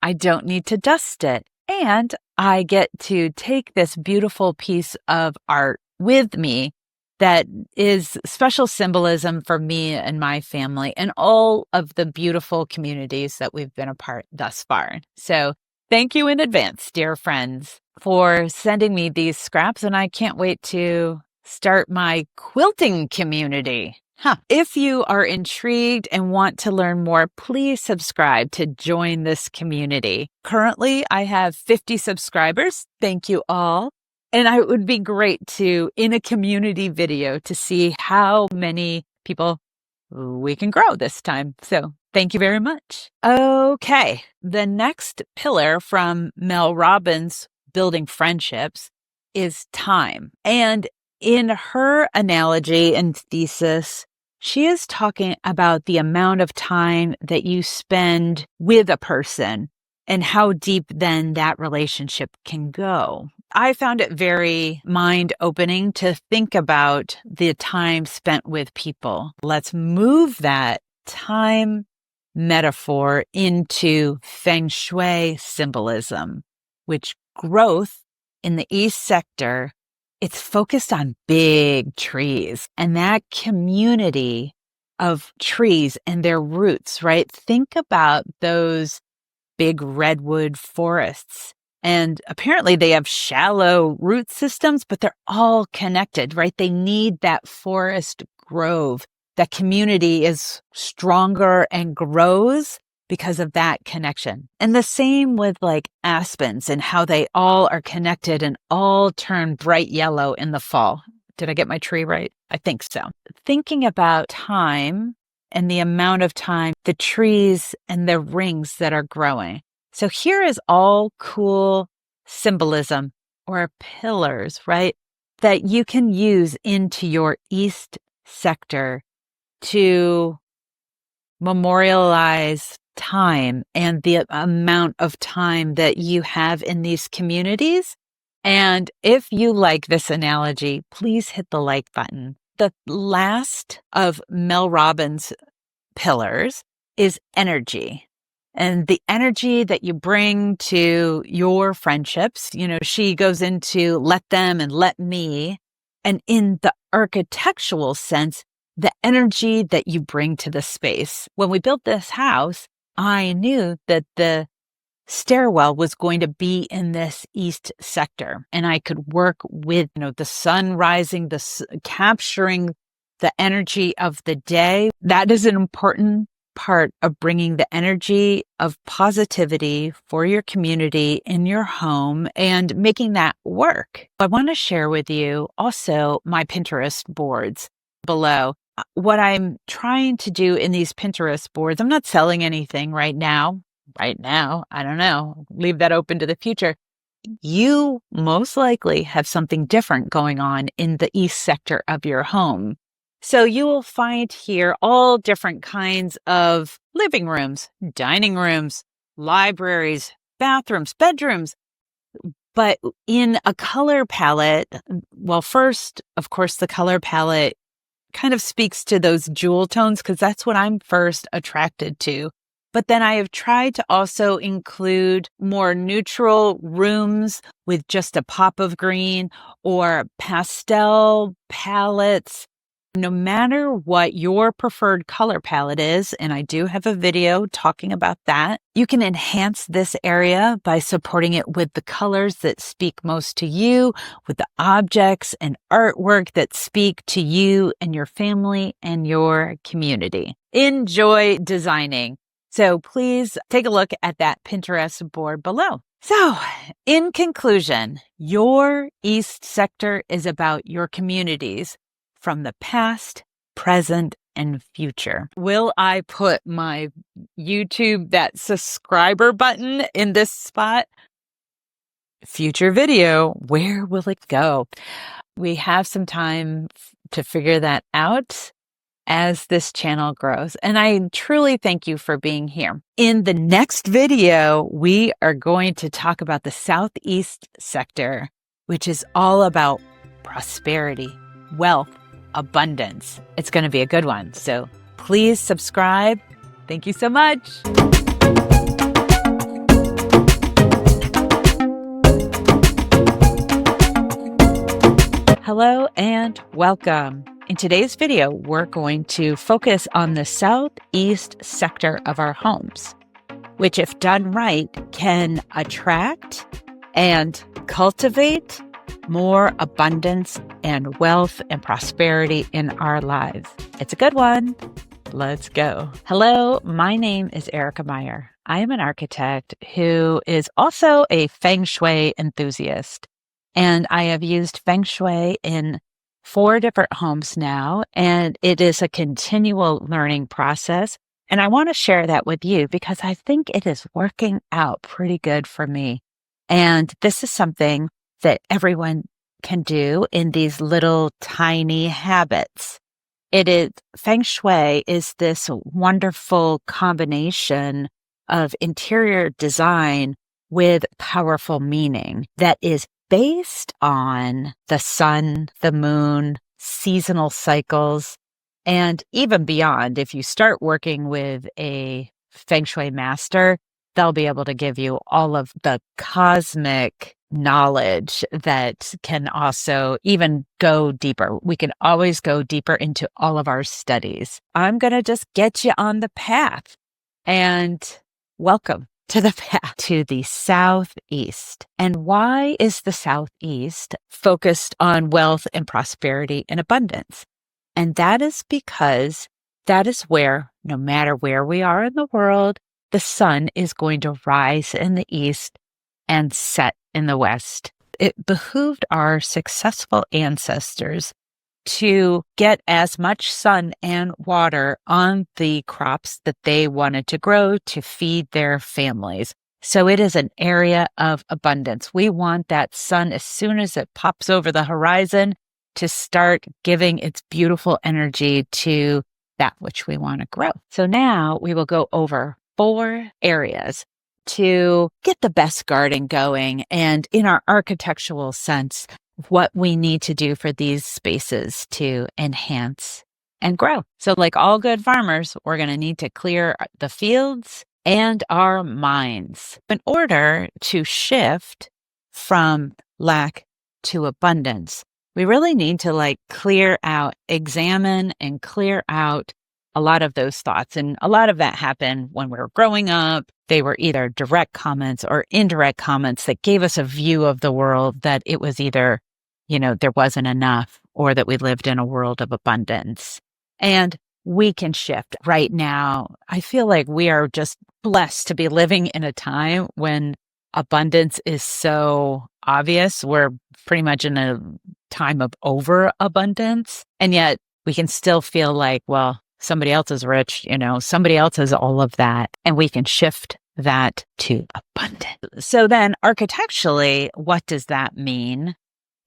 I don't need to dust it. And I get to take this beautiful piece of art with me that is special symbolism for me and my family and all of the beautiful communities that we've been a part thus far. So thank you in advance, dear friends, for sending me these scraps, and I can't wait to start my quilting community. If you are intrigued and want to learn more, please subscribe to join this community. Currently, I have 50 subscribers. Thank you all. And it would be great to, in a community video, to see how many people we can grow this time. So Thank you very much. Okay. The next pillar from Mel Robbins' Building Friendships is time. And in her analogy and thesis, she is talking about the amount of time that you spend with a person and how deep then that relationship can go. I found it very mind-opening to think about the time spent with people. Let's move that time metaphor into Feng Shui symbolism, which growth in the East sector, it's focused on big trees and that community of trees and their roots, right? Think about those big redwood forests. And apparently they have shallow root systems, but they're all connected, right? They need that forest grove. That community is stronger and grows because of that connection. And the same with like aspens and how they all are connected and all turn bright yellow in the fall. Did I get my tree right? I think so. Thinking about time and the amount of time, the trees and the rings that are growing. So here is all cool symbolism or pillars, right? That you can use into your East sector to memorialize time and the amount of time that you have in these communities. And if you like this analogy, please hit the like button. The last of Mel Robbins' pillars is energy. And the energy that you bring to your friendships, she goes into let them and let me. And in the architectural sense, the energy that you bring to the space. When we built this house, I knew that the stairwell was going to be in this East sector, and I could work with, the sun rising, capturing the energy of the day. That is an important part of bringing the energy of positivity for your community in your home and making that work. I want to share with you also my Pinterest boards below. What I'm trying to do in these Pinterest boards, I'm not selling anything right now. I don't know. Leave that open to the future. You most likely have something different going on in the East sector of your home. So you will find here all different kinds of living rooms, dining rooms, libraries, bathrooms, bedrooms, but in a color palette. Well, first, of course, the color palette kind of speaks to those jewel tones because that's what I'm first attracted to. But then I have tried to also include more neutral rooms with just a pop of green or pastel palettes. No matter what your preferred color palette is, and I do have a video talking about that, you can enhance this area by supporting it with the colors that speak most to you, with the objects and artwork that speak to you and your family and your community. Enjoy designing. So please take a look at that Pinterest board below. So in conclusion, your East sector is about your communities from the past, present, and future. Will I put my YouTube, that subscriber button in this spot? Future video, where will it go? We have some time to figure that out as this channel grows. And I truly thank you for being here. In the next video, we are going to talk about the Southeast sector, which is all about prosperity, wealth, abundance. It's going to be a good one. So please subscribe. Thank you so much. Hello and welcome. In today's video, we're going to focus on the Southeast sector of our homes, which, if done right, can attract and cultivate more abundance and wealth and prosperity in our lives. It's a good one. Let's go. Hello, my name is Erica Meyer. I am an architect who is also a Feng Shui enthusiast. And I have used Feng Shui in 4 different homes now, and it is a continual learning process. And I want to share that with you because I think it is working out pretty good for me. And this is something that everyone can do in these little tiny habits. It is Feng Shui is this wonderful combination of interior design with powerful meaning that is based on the sun, the moon, seasonal cycles, and even beyond. If you start working with a Feng Shui master, they'll be able to give you all of the cosmic knowledge that can also even go deeper. We can always go deeper into all of our studies. I'm going to just get you on the path, and welcome to the path to the Southeast. And why is the Southeast focused on wealth and prosperity and abundance? And that is because that is where, no matter where we are in the world, the sun is going to rise in the east and set in the west. It behooved our successful ancestors to get as much sun and water on the crops that they wanted to grow to feed their families. So it is an area of abundance. We want that sun as soon as it pops over the horizon to start giving its beautiful energy to that which we want to grow. So now we will go over 4 areas to get the best garden going, and in our architectural sense, what we need to do for these spaces to enhance and grow. So like all good farmers, we're going to need to clear the fields and our minds in order to shift from lack to abundance. We really need to clear out, examine and clear out a lot of those thoughts. And a lot of that happened when we were growing up. They were either direct comments or indirect comments that gave us a view of the world that it was either, there wasn't enough, or that we lived in a world of abundance. And we can shift right now. I feel like we are just blessed to be living in a time when abundance is so obvious. We're pretty much in a time of overabundance. And yet we can still feel like, well, somebody else is rich, somebody else has all of that, and we can shift that to abundance. So then architecturally, what does that mean?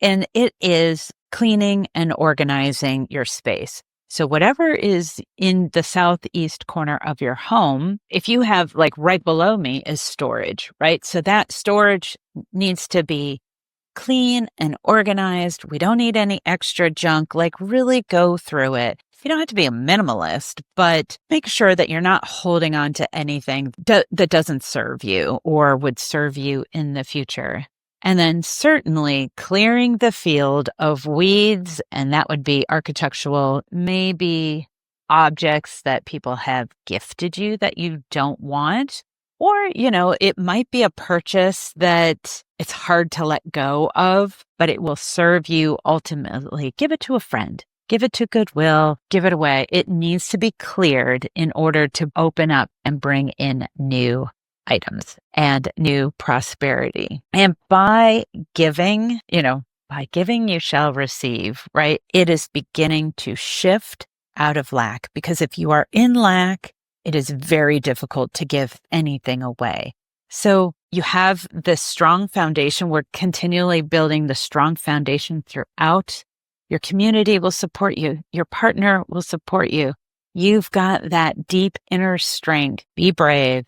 And it is cleaning and organizing your space. So whatever is in the southeast corner of your home, if you have right below me is storage, right? So that storage needs to be clean and organized. We don't need any extra junk. Really go through it. You don't have to be a minimalist, but make sure that you're not holding on to anything that doesn't serve you or would serve you in the future. And then certainly clearing the field of weeds, and that would be architectural, maybe objects that people have gifted you that you don't want. Or, it might be a purchase that it's hard to let go of, but it will serve you ultimately. Give it to a friend. Give it to Goodwill, give it away. It needs to be cleared in order to open up and bring in new items and new prosperity. And by giving, you shall receive, right? It is beginning to shift out of lack, because if you are in lack, it is very difficult to give anything away. So you have this strong foundation. We're continually building the strong foundation throughout. Your community will support you. Your partner will support you. You've got that deep inner strength. Be brave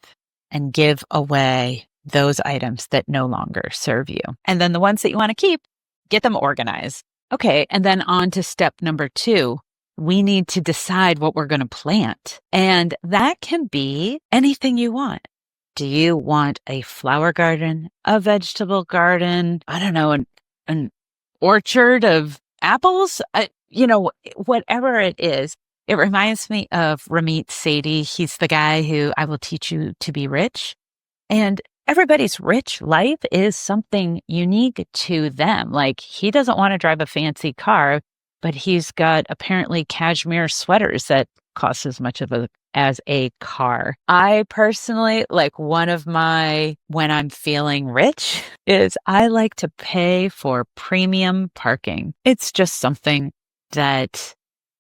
and give away those items that no longer serve you. And then the ones that you want to keep, get them organized. Okay, and then on to step number 2. We need to decide what we're going to plant. And that can be anything you want. Do you want a flower garden, a vegetable garden? I don't know, an orchard of apples, whatever it is. It reminds me of Ramit Sethi. He's the guy who I will teach you to be rich. And everybody's rich life is something unique to them. He doesn't want to drive a fancy car, but he's got apparently cashmere sweaters that cost as much as a car. I personally, one of my, when I'm feeling rich, is I like to pay for premium parking. It's just something that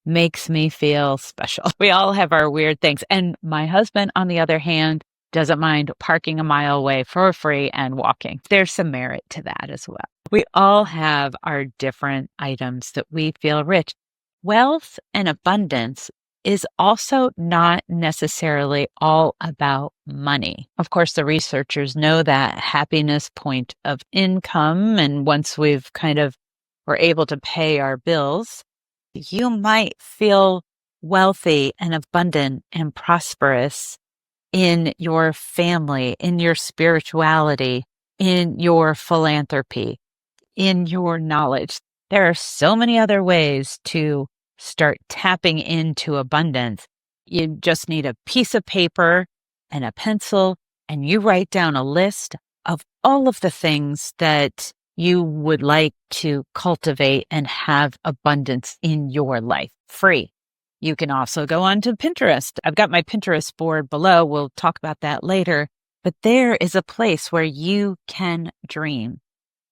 makes me feel special. We all have our weird things. And my husband, on the other hand, doesn't mind parking a mile away for free and walking. There's some merit to that as well. We all have our different items that we feel rich. Wealth and abundance is also not necessarily all about money. Of course, the researchers know that happiness point of income. And once we've we're able to pay our bills, you might feel wealthy and abundant and prosperous in your family, in your spirituality, in your philanthropy, in your knowledge. There are so many other ways to start tapping into abundance. You just need a piece of paper and a pencil, and you write down a list of all of the things that you would like to cultivate and have abundance in your life, free. You can also go on to Pinterest. I've got my Pinterest board below. We'll talk about that later. But there is a place where you can dream.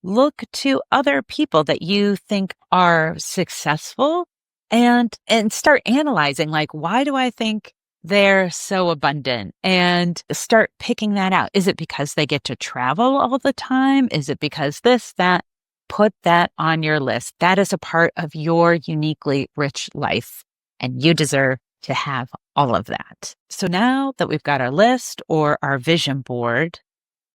Look to other people that you think are successful and start analyzing, like, why do I think they're so abundant? And start picking that out. Is it because they get to travel all the time? Is it because this, that? Put that on your list. That is a part of your uniquely rich life, and you deserve to have all of that. So now that we've got our list or our vision board,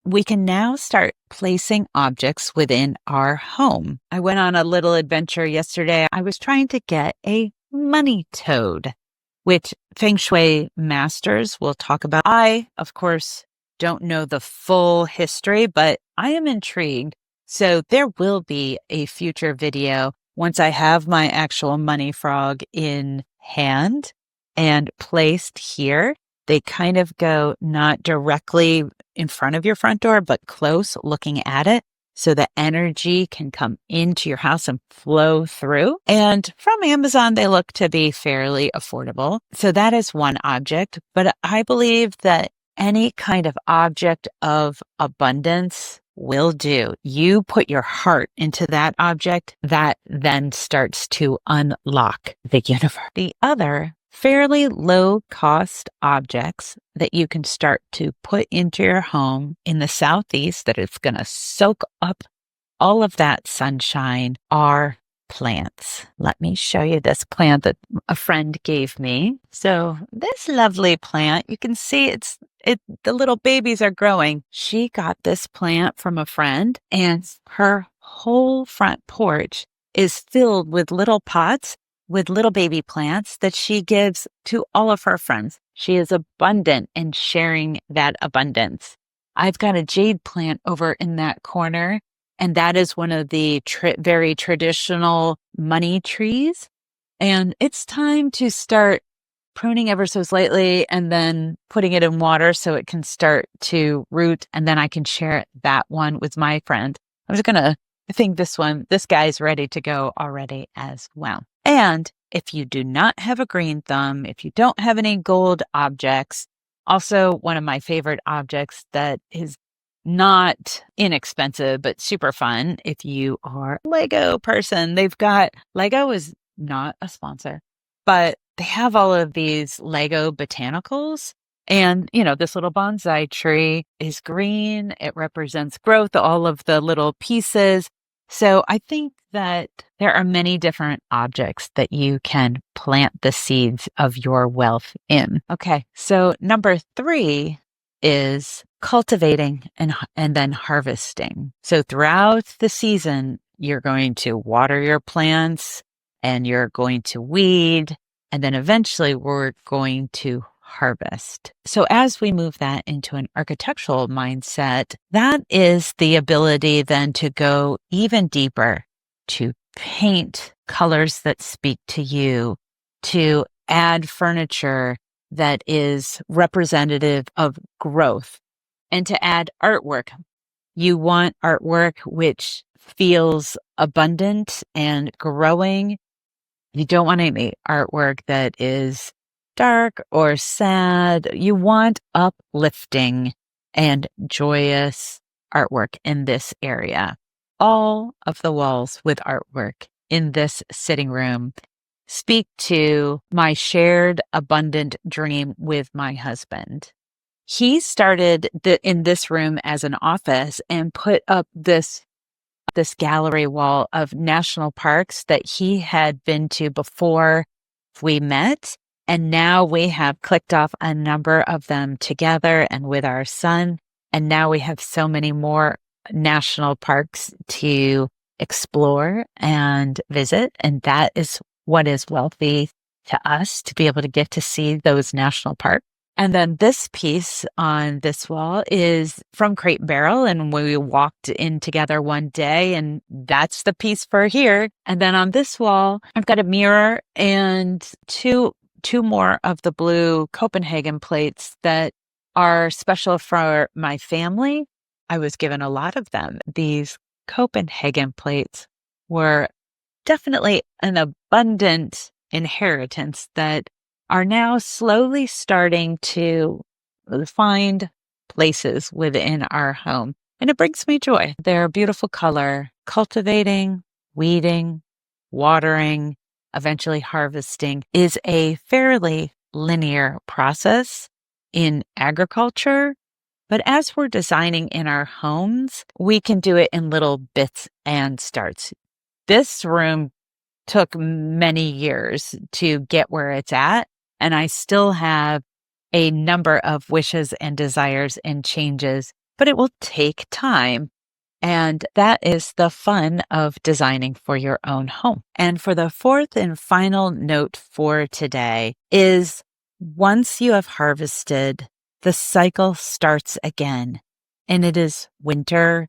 we can now start placing objects within our home. I went on a little adventure yesterday. I was trying to get a money toad, which Feng Shui masters will talk about. I, of course, don't know the full history, but I am intrigued. So there will be a future video once I have my actual money frog in hand and placed here. They kind of go not directly in front of your front door, but close looking at it. So the energy can come into your house and flow through. And from Amazon, they look to be fairly affordable. So that is one object. But I believe that any kind of object of abundance will do. You put your heart into that object, that then starts to unlock the universe. The other fairly low cost objects that you can start to put into your home in the Southeast that it's going to soak up all of that sunshine are plants. Let me show you this plant that a friend gave me. So this lovely plant, you can see the little babies are growing. She got this plant from a friend, and her whole front porch is filled with little pots with little baby plants that she gives to all of her friends. She is abundant in sharing that abundance. I've got a jade plant over in that corner, and that is one of the very traditional money trees. And it's time to start pruning ever so slightly and then putting it in water so it can start to root, and then I can share that one with my friend. I think this guy's ready to go already as well. And if you do not have a green thumb, if you don't have any gold objects, also one of my favorite objects that is not inexpensive, but super fun. If you are a Lego person, Lego is not a sponsor, but they have all of these Lego botanicals. And, this little bonsai tree is green. It represents growth, all of the little pieces. So I think that there are many different objects that you can plant the seeds of your wealth in. Okay, so number 3 is cultivating and then harvesting. So throughout the season, you're going to water your plants and you're going to weed, and then eventually we're going to harvest. So as we move that into an architectural mindset, that is the ability then to go even deeper, to paint colors that speak to you, to add furniture that is representative of growth, and to add artwork. You want artwork which feels abundant and growing. You don't want any artwork that is dark or sad. You want uplifting and joyous artwork in this area. All of the walls with artwork in this sitting room speak to my shared abundant dream with my husband. He started in this room as an office and put up this gallery wall of national parks that he had been to before we met. And now we have clicked off a number of them together and with our son. And now we have so many more national parks to explore and visit. And that is what is wealthy to us, to be able to get to see those national parks. And then this piece on this wall is from Crate and Barrel, and we walked in together one day, and that's the piece for here. And then on this wall, I've got a mirror and two more of the blue Copenhagen plates that are special for my family. I was given a lot of them. These Copenhagen plates were definitely an abundant inheritance that are now slowly starting to find places within our home. And it brings me joy. They're a beautiful color. Cultivating, weeding, watering, eventually harvesting is a fairly linear process in agriculture. But as we're designing in our homes, we can do it in little bits and starts. This room took many years to get where it's at. And I still have a number of wishes and desires and changes, but it will take time. And that is the fun of designing for your own home. And for the fourth and final note for today is once you have harvested, the cycle starts again. And it is winter.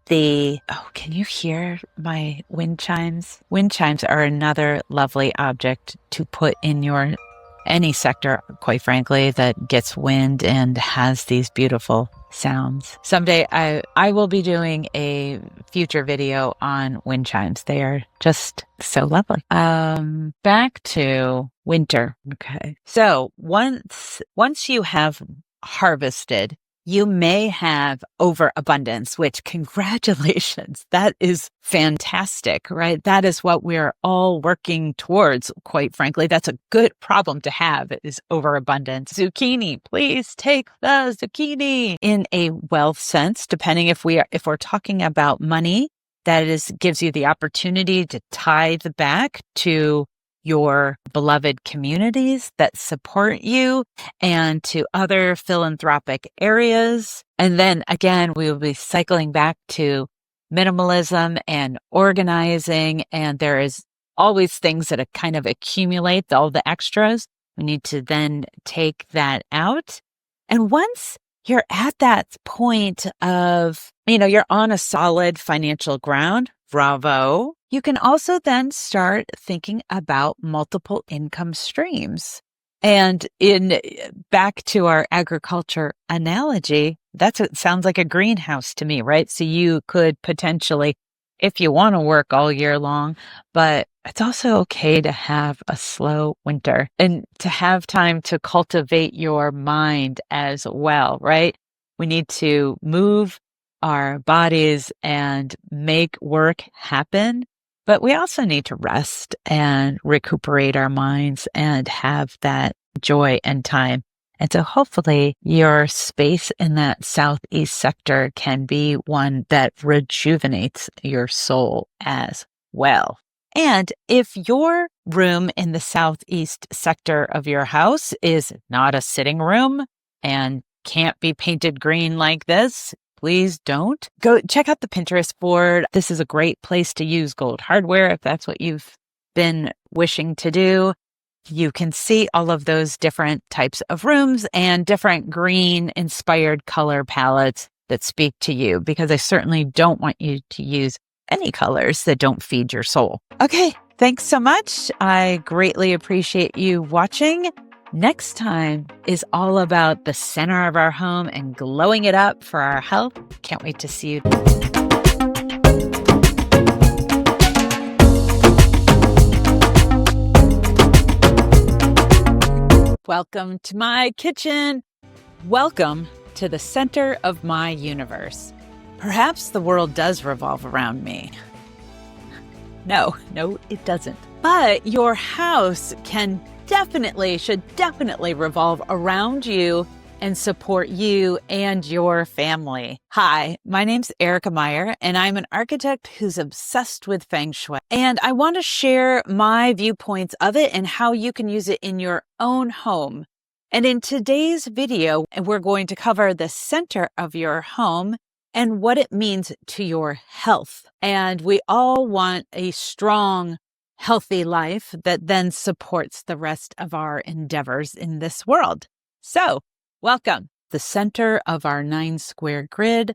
Can you hear my wind chimes? Wind chimes are another lovely object to put in any sector, quite frankly, that gets wind and has these beautiful sounds. Someday I will be doing a future video on wind chimes. They are just so lovely. Back to winter. Okay. So once you have harvested, you may have overabundance, which congratulations, that is fantastic, right? That is what we're all working towards, quite frankly. That's a good problem to have, is overabundance. Zucchini, please take the zucchini. In a wealth sense, depending if we're talking about money, gives you the opportunity to tithe back to your beloved communities that support you and to other philanthropic areas. And then again, we will be cycling back to minimalism and organizing. And there is always things that kind of accumulate, all the extras. We need to then take that out. And once you're at that point of, you're on a solid financial ground, bravo. You can also then start thinking about multiple income streams. And back to our agriculture analogy, it sounds like a greenhouse to me, right? So you could potentially, if you want to work all year long, but it's also okay to have a slow winter and to have time to cultivate your mind as well, right? We need to move our bodies and make work happen. But we also need to rest and recuperate our minds and have that joy and time. And so hopefully your space in that southeast sector can be one that rejuvenates your soul as well. And if your room in the southeast sector of your house is not a sitting room and can't be painted green like this, please don't. Go check out the Pinterest board. This is a great place to use gold hardware if that's what you've been wishing to do. You can see all of those different types of rooms and different green-inspired color palettes that speak to you, because I certainly don't want you to use any colors that don't feed your soul. Okay, thanks so much. I greatly appreciate you watching. Next time is all about the center of our home and glowing it up for our health. Can't wait to see you. Welcome to my kitchen. Welcome to the center of my universe. Perhaps the world does revolve around me. No, it doesn't. But your house should definitely revolve around you and support you and your family. Hi, my name's Erica Meyer, and I'm an architect who's obsessed with Feng Shui. And I want to share my viewpoints of it and how you can use it in your own home. And in today's video, we're going to cover the center of your home and what it means to your health. And we all want a strong, healthy life that then supports the rest of our endeavors in this world. So, welcome. The center of our 9-square grid,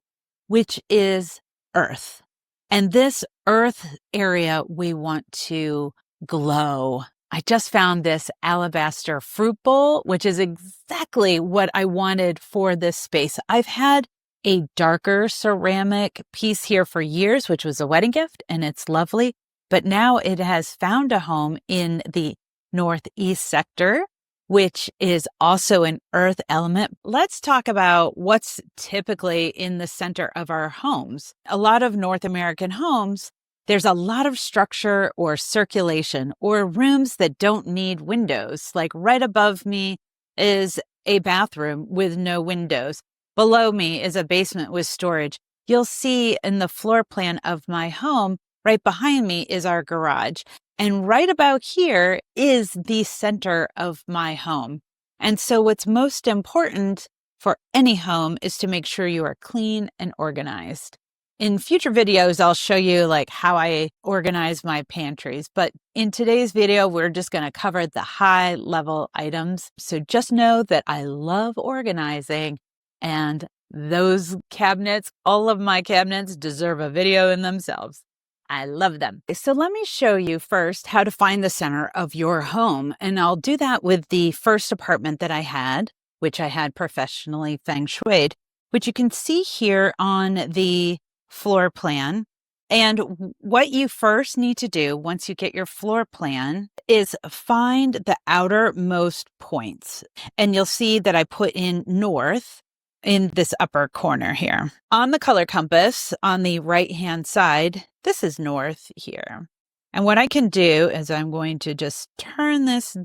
which is Earth. And this Earth area we want to glow. I just found this alabaster fruit bowl, which is exactly what I wanted for this space. I've had a darker ceramic piece here for years, which was a wedding gift, and it's lovely. But now it has found a home in the northeast sector, which is also an earth element. Let's talk about what's typically in the center of our homes. A lot of North American homes, there's a lot of structure or circulation or rooms that don't need windows. Like right above me is a bathroom with no windows. Below me is a basement with storage. You'll see in the floor plan of my home, right behind me is our garage. And right about here is the center of my home. And so what's most important for any home is to make sure you are clean and organized. In future videos, I'll show you like how I organize my pantries. But in today's video, we're just going to cover the high level items. So just know that I love organizing, and those cabinets, all of my cabinets, deserve a video in themselves. I love them. So let me show you first how to find the center of your home. And I'll do that with the first apartment that I had, which I had professionally Feng Shui'd, which you can see here on the floor plan. And what you first need to do once you get your floor plan is find the outermost points. And you'll see that I put in north in this upper corner here. On the color compass on the right-hand side, this is north here. And what I can do is I'm going to just turn this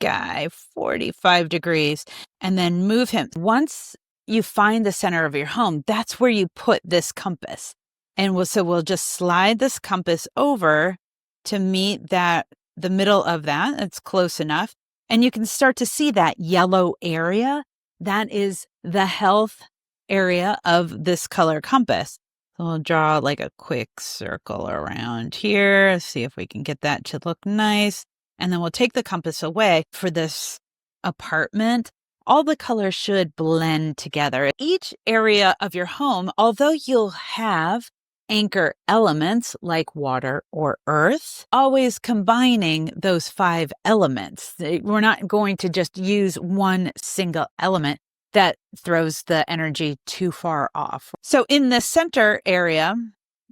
guy 45 degrees and then move him. Once you find the center of your home, that's where you put this compass. And we'll just slide this compass over to meet the middle of that. It's close enough. And you can start to see that yellow area. That is the health area of this color compass. So we'll draw like a quick circle around here, see if we can get that to look nice. And then we'll take the compass away. For this apartment, all the colors should blend together. Each area of your home, although you'll have anchor elements like water or earth, always combining those 5 elements. We're not going to just use one single element that throws the energy too far off. So in the center area,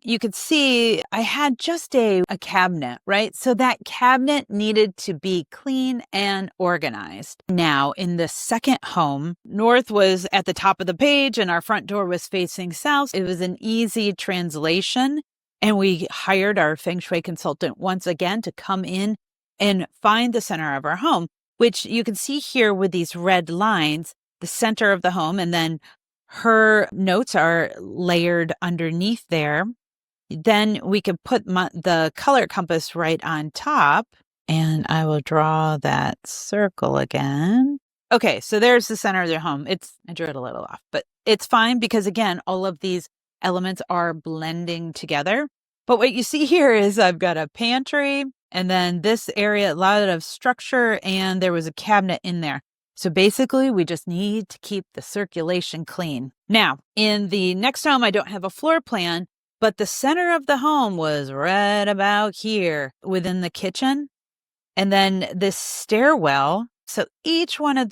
you could see I had just a cabinet, right? So that cabinet needed to be clean and organized. Now, in the second home, north was at the top of the page and our front door was facing south. It was an easy translation. And we hired our Feng Shui consultant once again to come in and find the center of our home, which you can see here with these red lines, the center of the home. And then her notes are layered underneath there. Then we could put the color compass right on top, and I will draw that circle again. Okay, so there's the center of their home. I drew it a little off, but it's fine because again, all of these elements are blending together. But what you see here is I've got a pantry, and then this area, a lot of structure, and there was a cabinet in there. So basically, we just need to keep the circulation clean. Now, in the next home, I don't have a floor plan, but the center of the home was right about here within the kitchen. And then this stairwell. So each one of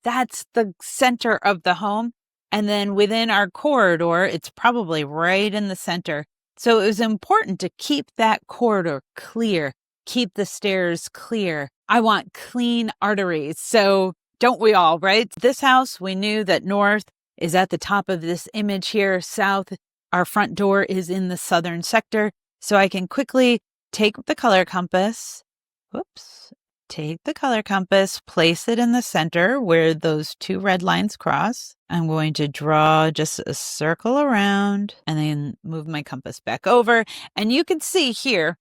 that's the center of the home. And then within our corridor, it's probably right in the center. So it was important to keep that corridor clear, keep the stairs clear. I want clean arteries. So don't we all, right? This house, we knew that north is at the top of this image here. South, our front door is in the southern sector. So I can quickly take the color compass Whoops. Take the color compass, place it in the center where those two red lines cross. I'm going to draw just a circle around and then move my compass back over. And you can see here,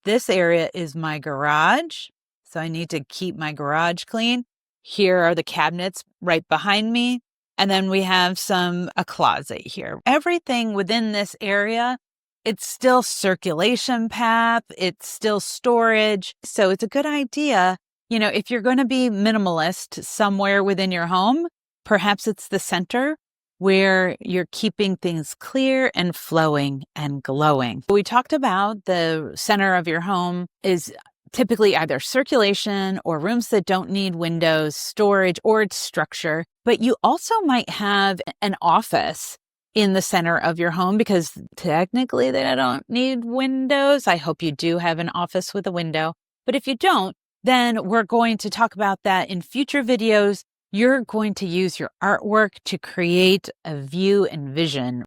this area is my garage. So I need to keep my garage clean. Here are the cabinets right behind me. And then we have a closet here. Everything within this area, it's still circulation path. It's still storage. So it's a good idea, if you're going to be minimalist somewhere within your home, perhaps it's the center where you're keeping things clear and flowing and glowing. We talked about the center of your home is typically either circulation or rooms that don't need windows, storage, or its structure. But you also might have an office in the center of your home because technically they don't need windows. I hope you do have an office with a window. But if you don't, then we're going to talk about that in future videos. You're going to use your artwork to create a view and vision.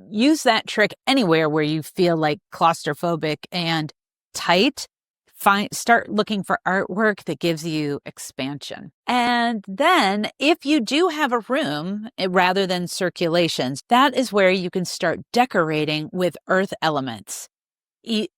Use that trick anywhere where you feel like claustrophobic and tight. Start looking for artwork that gives you expansion. And then if you do have a room rather than circulations, that is where you can start decorating with earth elements,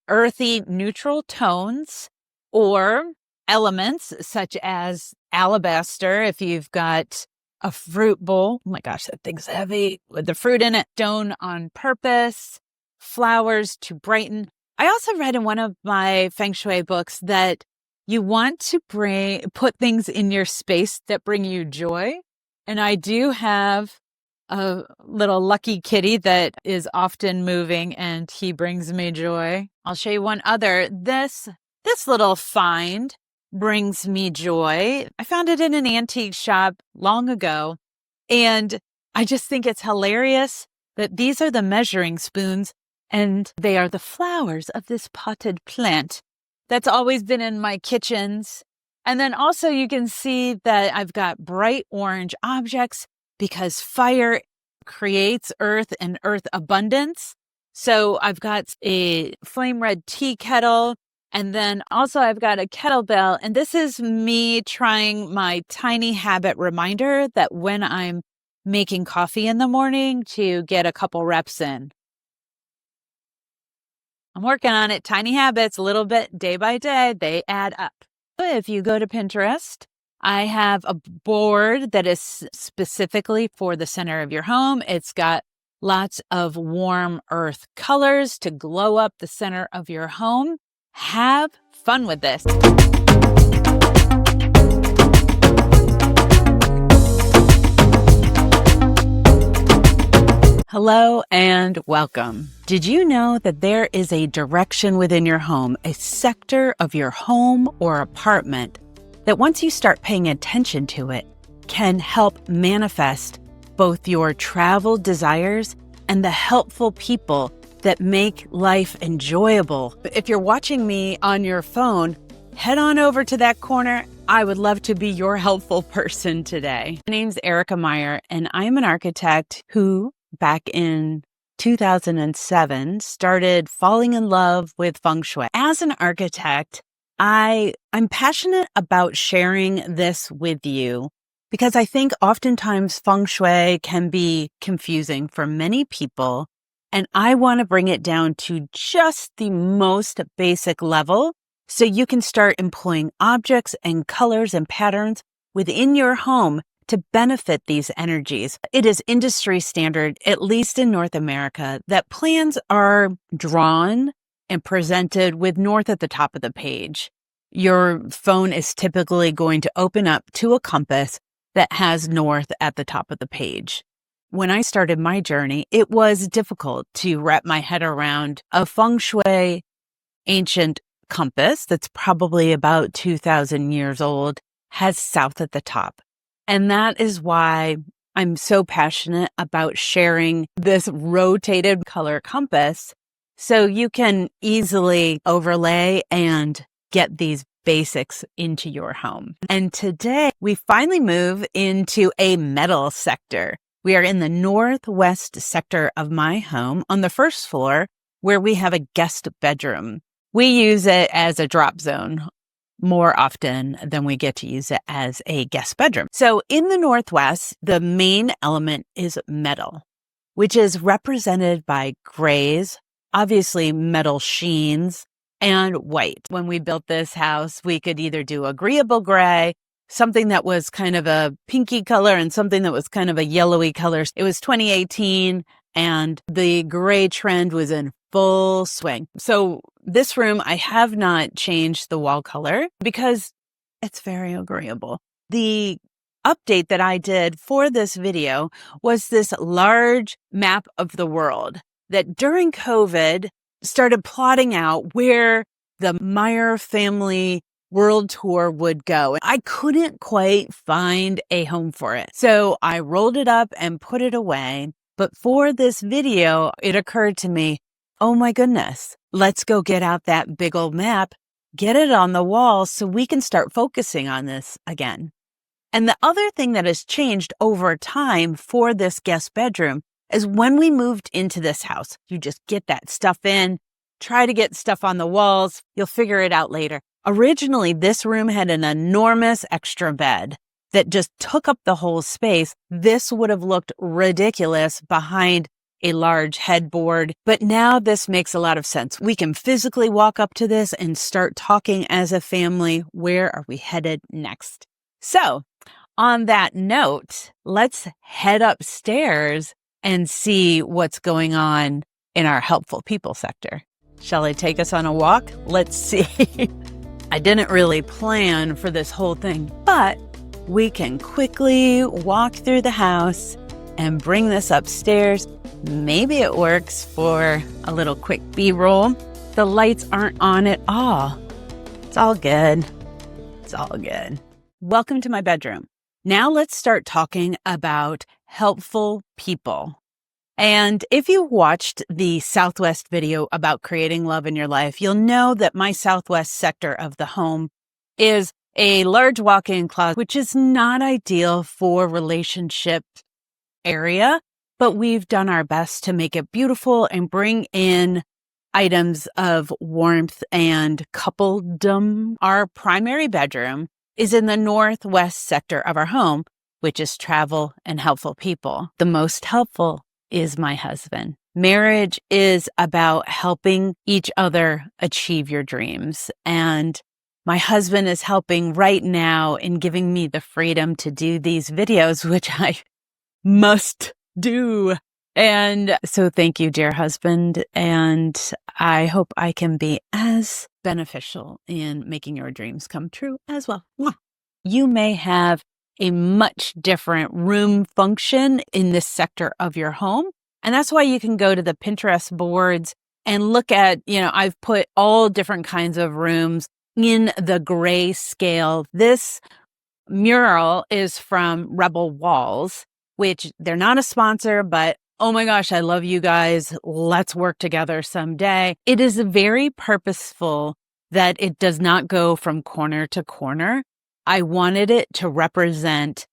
earthy neutral tones or elements such as alabaster. If you've got a fruit bowl, oh my gosh, that thing's heavy with the fruit in it, stone on purpose, flowers to brighten. I also read in one of my Feng Shui books that you want to put things in your space that bring you joy. And I do have a little lucky kitty that is often moving and he brings me joy. I'll show you one other. This little find brings me joy. I found it in an antique shop long ago. And I just think it's hilarious that these are the measuring spoons and they are the flowers of this potted plant that's always been in my kitchens. And then also you can see that I've got bright orange objects because fire creates earth and earth abundance. So I've got a flame red tea kettle. And then also I've got a kettlebell. And this is me trying my tiny habit reminder that when I'm making coffee in the morning to get a couple reps in. I'm working on it. Tiny habits, a little bit day by day, they add up. If you go to Pinterest, I have a board that is specifically for the center of your home. It's got lots of warm earth colors to glow up the center of your home. Have fun with this. Hello and welcome. Did you know that there is a direction within your home, a sector of your home or apartment that once you start paying attention to it can help manifest both your travel desires and the helpful people that make life enjoyable? If you're watching me on your phone, head on over to that corner. I would love to be your helpful person today. My name's Erica Meyer, and I'm an architect who back in 2007, started falling in love with Feng Shui. As an architect, I'm passionate about sharing this with you because I think oftentimes Feng Shui can be confusing for many people. And I want to bring it down to just the most basic level so you can start employing objects and colors and patterns within your home to benefit these energies. It is industry standard, at least in North America, that plans are drawn and presented with north at the top of the page. Your phone is typically going to open up to a compass that has north at the top of the page. When I started my journey, it was difficult to wrap my head around a Feng Shui ancient compass that's probably about 2,000 years old, has south at the top. And that is why I'm so passionate about sharing this rotated color compass so you can easily overlay and get these basics into your home. And today we finally move into a metal sector. We are in the northwest sector of my home on the first floor where we have a guest bedroom. We use it as a drop zone. more often than we get to use it as a guest bedroom. So in the Northwest, the main element is metal, which is represented by grays, obviously metal sheens, and white. When we built this house, we could either do agreeable gray, something that was kind of a pinky color, and something that was kind of a yellowy color. It was 2018, and the gray trend was in full swing. So this room, I have not changed the wall color because it's very agreeable. The update that I did for this video was this large map of the world that during COVID started plotting out where the Meyer family world tour would go. I couldn't quite find a home for it. So I rolled it up and put it away. But for this video, it occurred to me, oh my goodness, let's go get out that big old map, get it on the wall so we can start focusing on this again. And the other thing that has changed over time for this guest bedroom is when we moved into this house, you just get that stuff in, try to get stuff on the walls, you'll figure it out later. Originally, this room had an enormous extra bed that just took up the whole space. This would have looked ridiculous behind a large headboard, but now this makes a lot of sense. We can physically walk up to this and start talking as a family. Where are we headed next? So, on that note, let's head upstairs and see what's going on in our helpful people sector. Shall I take us on a walk? Let's see. I didn't really plan for this whole thing, but we can quickly walk through the house and bring this upstairs. Maybe it works for a little quick B-roll. The lights aren't on at all. It's all good. It's all good. Welcome to my bedroom. Now let's start talking about helpful people. And if you watched the Southwest video about creating love in your life, you'll know that my Southwest sector of the home is a large walk-in closet, which is not ideal for relationship area, but we've done our best to make it beautiful and bring in items of warmth and coupledom. Our primary bedroom is in the Northwest sector of our home, which is travel and helpful people. The most helpful is my husband. Marriage is about helping each other achieve your dreams. And my husband is helping right now in giving me the freedom to do these videos, which I must do. And so thank you, dear husband. And I hope I can be as beneficial in making your dreams come true as well. You may have a much different room function in this sector of your home. And that's why you can go to the Pinterest boards and look at, I've put all different kinds of rooms in the gray scale. This mural is from Rebel Walls, which they're not a sponsor, but oh my gosh, I love you guys. Let's work together someday. It is very purposeful that it does not go from corner to corner. I wanted it to represent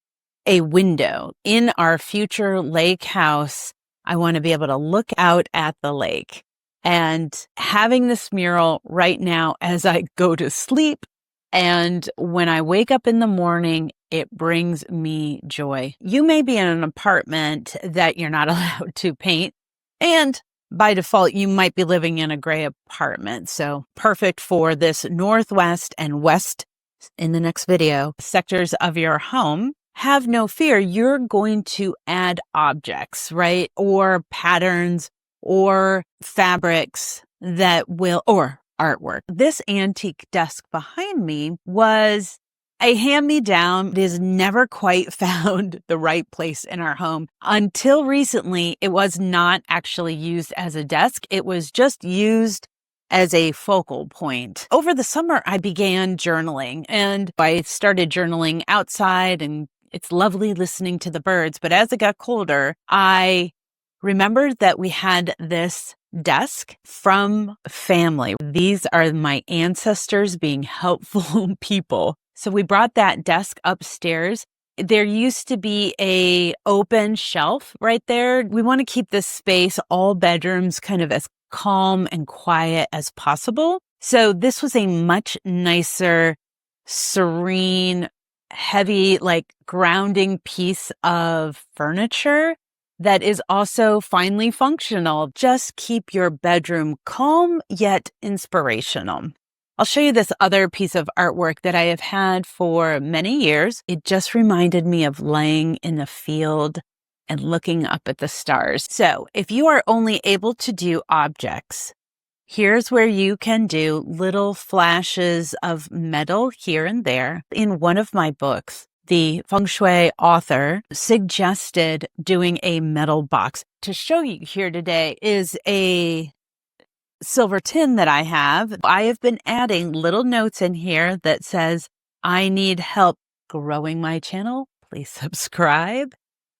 a window in our future lake house. I want to be able to look out at the lake. And having this mural right now as I go to sleep and when I wake up in the morning, it brings me joy. You may be in an apartment that you're not allowed to paint, and by default, you might be living in a gray apartment. So perfect for this Northwest and West in the next video sectors of your home. Have no fear. You're going to add objects, right? Or patterns or fabrics that will, or artwork. This antique desk behind me was a hand-me-down. It has never quite found the right place in our home. Until recently, it was not actually used as a desk. It was just used as a focal point. Over the summer, I began journaling, and I started journaling outside, and it's lovely listening to the birds. But as it got colder, I remembered that we had this desk from family. These are my ancestors being helpful people. So we brought that desk upstairs. There used to be a open shelf right there. We want to keep this space, all bedrooms, kind of as calm and quiet as possible. So this was a much nicer serene, heavy, like grounding piece of furniture that is also finely functional. Just keep your bedroom calm yet inspirational. I'll show you this other piece of artwork that I have had for many years. It just reminded me of laying in the field and looking up at the stars. So if you are only able to do objects, here's where you can do little flashes of metal here and there. In one of my books, the Feng Shui author suggested doing a metal box. To show you here today is a silver tin that I have. I have been adding little notes in here that says, I need help growing my channel. Please subscribe.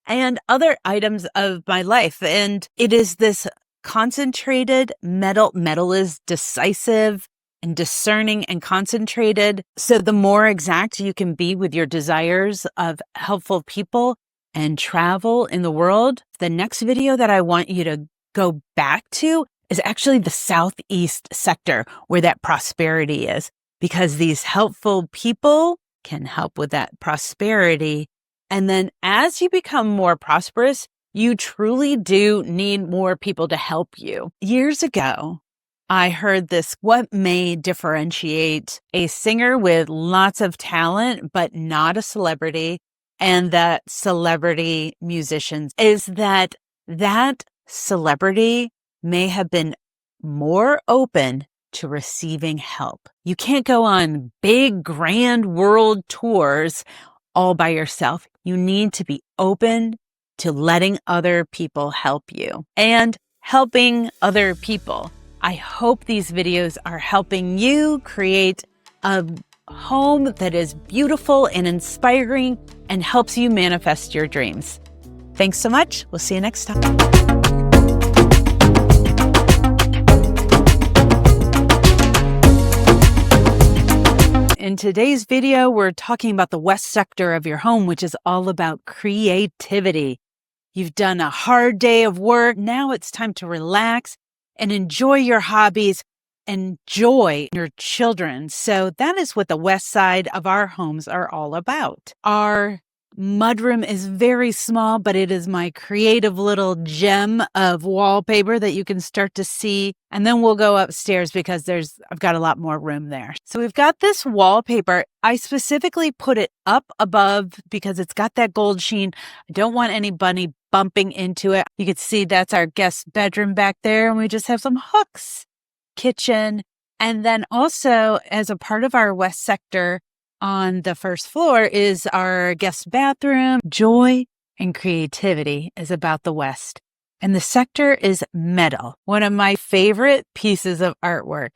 And other items of my life. And it is this concentrated metal. Metal is decisive and discerning and concentrated. So the more exact you can be with your desires of helpful people and travel in the world, the next video that I want you to go back to is actually the southeast sector where that prosperity is, because these helpful people can help with that prosperity. And then as you become more prosperous, you truly do need more people to help you. Years ago, I heard this, what may differentiate a singer with lots of talent, but not a celebrity, and that celebrity musicians, is that celebrity may have been more open to receiving help. You can't go on big, grand world tours all by yourself. You need to be open to letting other people help you and helping other people. I hope these videos are helping you create a home that is beautiful and inspiring and helps you manifest your dreams. Thanks so much. We'll see you next time. In today's video, we're talking about the west sector of your home, which is all about creativity. You've done a hard day of work. Now it's time to relax and enjoy your hobbies, enjoy your children. So that is what the west side of our homes are all about. Our mudroom is very small, but it is my creative little gem of wallpaper that you can start to see. And then we'll go upstairs because I've got a lot more room there. So we've got this wallpaper. I specifically put it up above because it's got that gold sheen. I don't want anybody bumping into it. You can see that's our guest bedroom back there. And we just have some hooks, kitchen. And then also as a part of our west sector, on the first floor is our guest bathroom. Joy and creativity is about the west. And the sector is metal, one of my favorite pieces of artwork.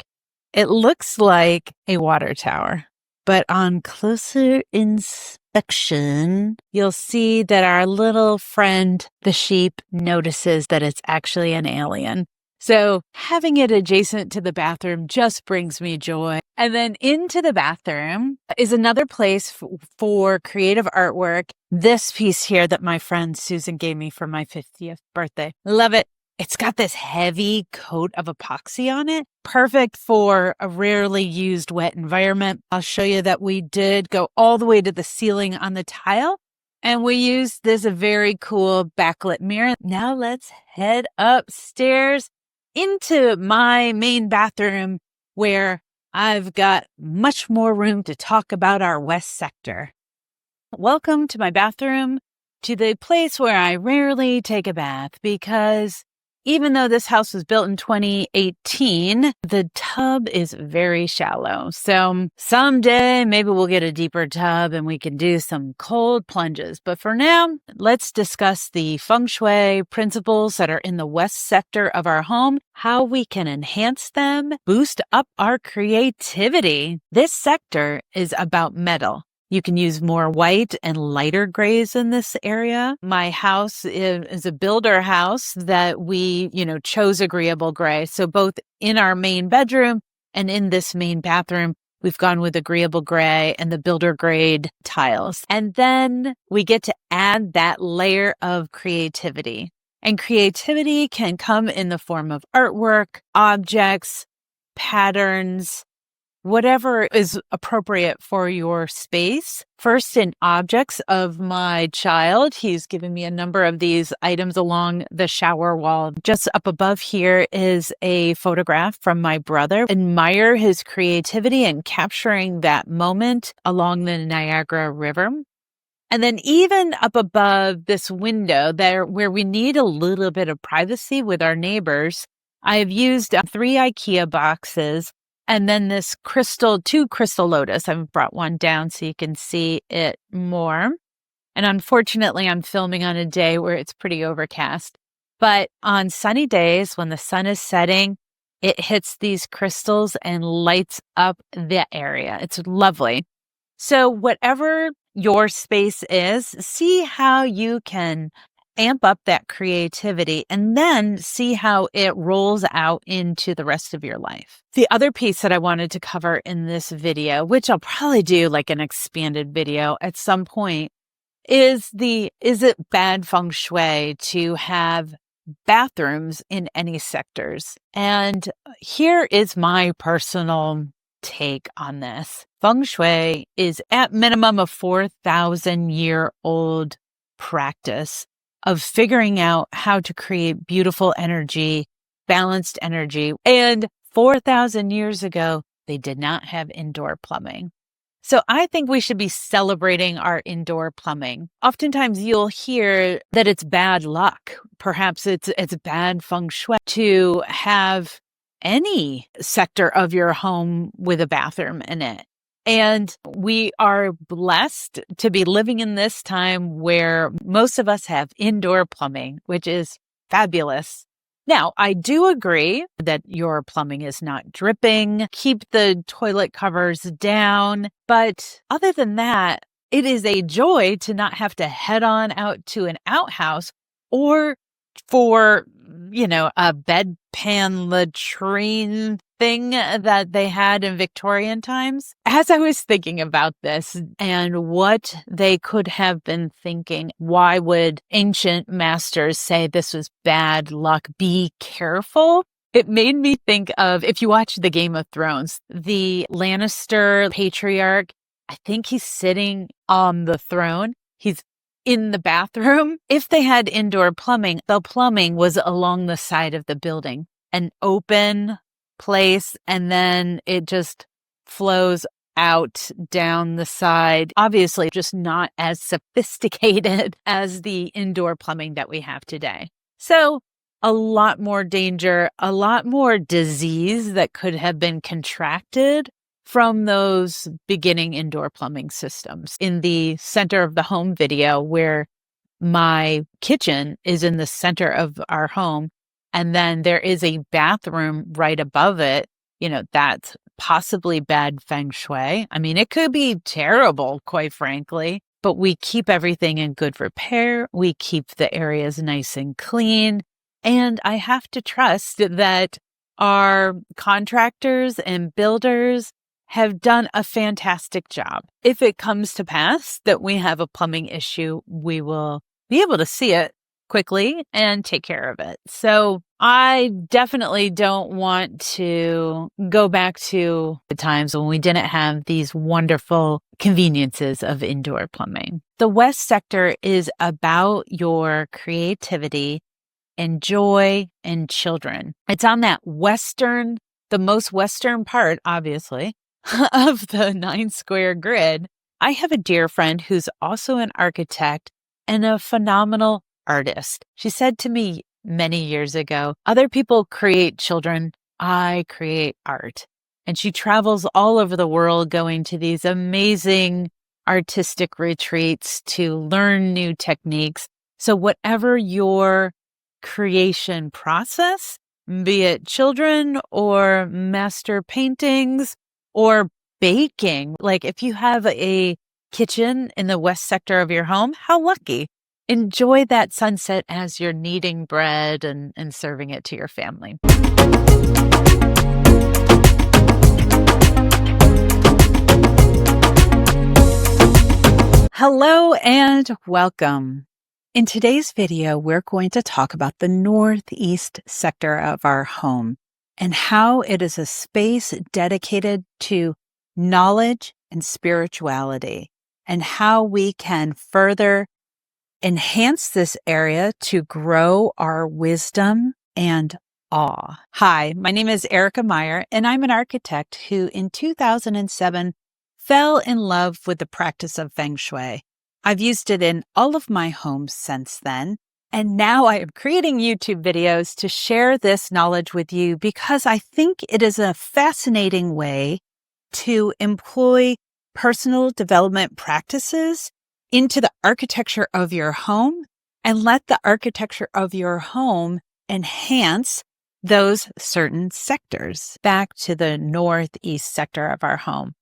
It looks like a water tower, but on closer inspection, you'll see that our little friend, the sheep, notices that it's actually an alien. So having it adjacent to the bathroom just brings me joy. And then into the bathroom is another place for creative artwork. This piece here that my friend Susan gave me for my 50th birthday. Love it. It's got this heavy coat of epoxy on it. Perfect for a rarely used wet environment. I'll show you that we did go all the way to the ceiling on the tile. And we used this very cool backlit mirror. Now let's head upstairs into my main bathroom where I've got much more room to talk about our west sector. Welcome to my bathroom, to the place where I rarely take a bath because even though this house was built in 2018, the tub is very shallow. So someday maybe we'll get a deeper tub and we can do some cold plunges. But for now, let's discuss the Feng Shui principles that are in the west sector of our home, how we can enhance them, boost up our creativity. This sector is about metal. You can use more white and lighter grays in this area. My house is a builder house that we, chose agreeable gray. So both in our main bedroom and in this main bathroom, we've gone with agreeable gray and the builder grade tiles. And then we get to add that layer of creativity. And creativity can come in the form of artwork, objects, patterns, whatever is appropriate for your space. First, in objects of my child, he's given me a number of these items along the shower wall. Just up above here is a photograph from my brother. Admire his creativity in capturing that moment along the Niagara River. And then even up above this window there where we need a little bit of privacy with our neighbors, I have used 3 IKEA boxes and then this two crystal lotus. I've brought one down so you can see it more. And unfortunately, I'm filming on a day where it's pretty overcast. But on sunny days when the sun is setting, it hits these crystals and lights up the area. It's lovely. So whatever your space is, see how you can amp up that creativity and then see how it rolls out into the rest of your life. The other piece that I wanted to cover in this video, which I'll probably do like an expanded video at some point, is it bad feng shui to have bathrooms in any sectors? And here is my personal take on this. Feng shui is at minimum a 4,000-year-old practice of figuring out how to create beautiful energy, balanced energy. And 4,000 years ago, they did not have indoor plumbing. So I think we should be celebrating our indoor plumbing. Oftentimes you'll hear that it's bad luck. Perhaps it's bad feng shui to have any sector of your home with a bathroom in it. And we are blessed to be living in this time where most of us have indoor plumbing, which is fabulous. Now, I do agree that your plumbing is not dripping. Keep the toilet covers down. But other than that, it is a joy to not have to head on out to an outhouse or for, a bedpan latrine thing that they had in Victorian times. As I was thinking about this and what they could have been thinking, why would ancient masters say this was bad luck? Be careful. It made me think of, if you watch the Game of Thrones, the Lannister patriarch, I think he's sitting on the throne. He's in the bathroom. If they had indoor plumbing, the plumbing was along the side of the building, an open place, and then it just flows out down the side. Obviously, just not as sophisticated as the indoor plumbing that we have today. So a lot more danger, a lot more disease that could have been contracted from those beginning indoor plumbing systems. In the center of the home video, where my kitchen is in the center of our home, and then there is a bathroom right above it, that's possibly bad feng shui. I mean, it could be terrible, quite frankly, but we keep everything in good repair. We keep the areas nice and clean. And I have to trust that our contractors and builders have done a fantastic job. If it comes to pass that we have a plumbing issue, we will be able to see it quickly and take care of it. So I definitely don't want to go back to the times when we didn't have these wonderful conveniences of indoor plumbing. The West sector is about your creativity and joy and children. It's on that the most western part, obviously, of the 9-square grid. I have a dear friend who's also an architect and a phenomenal artist. She said to me many years ago, other people create children, I create art. And she travels all over the world going to these amazing artistic retreats to learn new techniques. So whatever your creation process, be it children or master paintings or baking, like if you have a kitchen in the west sector of your home, how lucky. Enjoy that sunset as you're kneading bread and serving it to your family. Hello and welcome. In today's video, we're going to talk about the northeast sector of our home. and how it is a space dedicated to knowledge and spirituality, and how we can further enhance this area to grow our wisdom and awe. Hi, my name is Erica Meyer, and I'm an architect who in 2007 fell in love with the practice of Feng Shui. I've used it in all of my homes since then, and now I am creating YouTube videos to share this knowledge with you because I think it is a fascinating way to employ personal development practices into the architecture of your home and let the architecture of your home enhance those certain sectors. Back to the northeast sector of our home,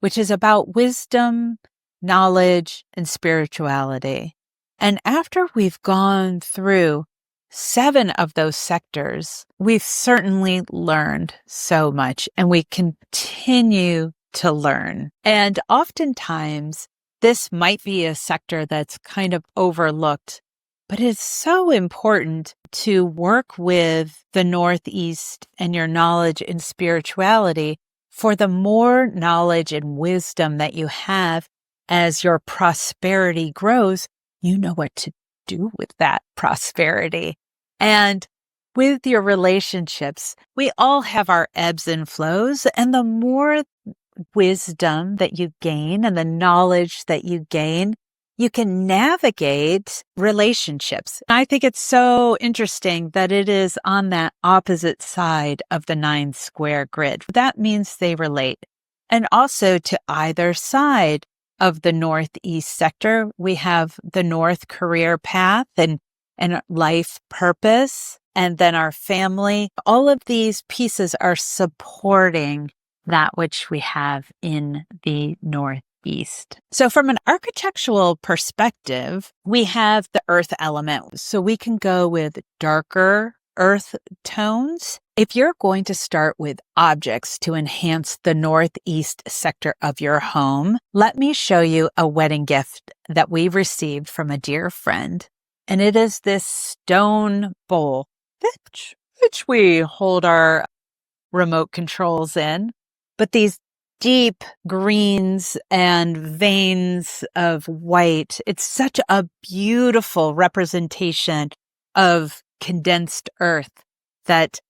which is about wisdom, knowledge, and spirituality. And after we've gone through 7 of those sectors, we've certainly learned so much, and we continue to learn. And oftentimes, this might be a sector that's kind of overlooked, but it's so important to work with the Northeast and your knowledge and spirituality for the more knowledge and wisdom that you have as your prosperity grows. You know what to do with that prosperity. And with your relationships, we all have our ebbs and flows, and the more wisdom that you gain and the knowledge that you gain, you can navigate relationships. I think it's so interesting that it is on that opposite side of the 9 square grid. That means they relate. And also to either side of the northeast sector, we have the north career path and life purpose, and then our family. All of these pieces are supporting that which we have in the northeast. So from an architectural perspective, we have the earth element. So we can go with darker earth tones. If you're going to start with objects to enhance the northeast sector of your home, let me show you a wedding gift that we received from a dear friend. And it is this stone bowl, which we hold our remote controls in. But these deep greens and veins of white, it's such a beautiful representation of condensed earth that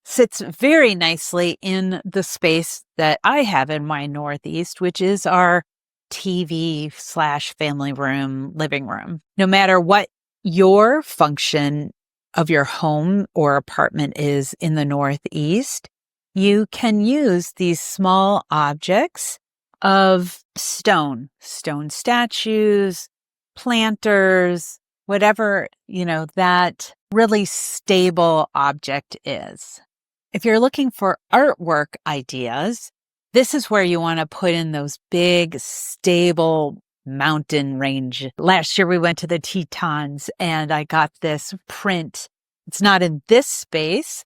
sits very nicely in the space that I have in my northeast, which is our TV/family room, living room. No matter what your function of your home or apartment is in the northeast, you can use these small objects of stone statues, planters, whatever, that really stable object is. If you're looking for artwork ideas, this is where you want to put in those big, stable mountain range. Last year we went to the Tetons and I got this print. It's not in this space,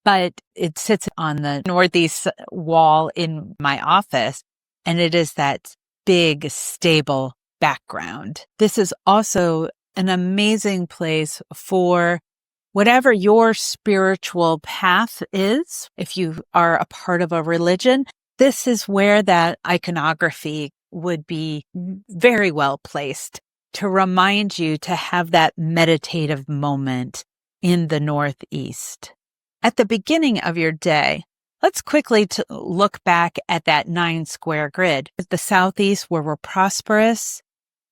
but it sits on the northeast wall in my office, and it is that big, stable background. This is also an amazing place for whatever your spiritual path is. If you are a part of a religion, this is where that iconography would be very well placed to remind you to have that meditative moment in the northeast. At the beginning of your day, let's quickly look back at that 9 square grid. The southeast, where we're prosperous,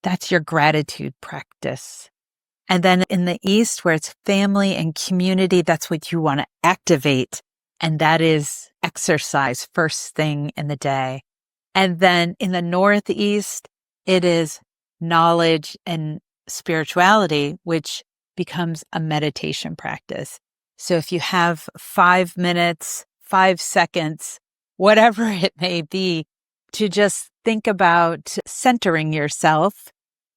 that's your gratitude practice. And then in the east, where it's family and community, that's what you want to activate. And that is exercise first thing in the day. And then in the northeast, it is knowledge and spirituality, which becomes a meditation practice. So if you have 5 minutes, 5 seconds, whatever it may be, to just think about centering yourself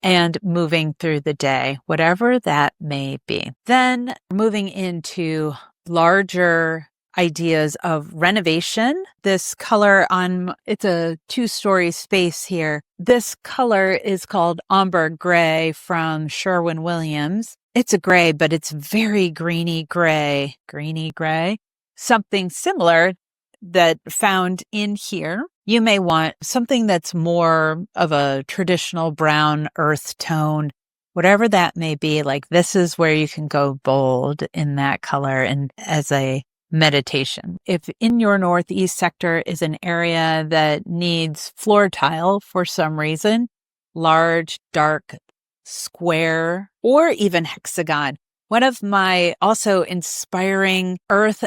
and moving through the day, whatever that may be. Then moving into larger ideas of renovation. This color it's a 2-story space here. This color is called Ombre Gray from Sherwin-Williams. It's a gray, but it's very greeny gray. something similar that found in here, you may want something that's more of a traditional brown earth tone, whatever that may be. Like this is where you can go bold in that color and as a meditation. If in your northeast sector is an area that needs floor tile for some reason, large, dark, square, or even hexagon. One of my also inspiring earth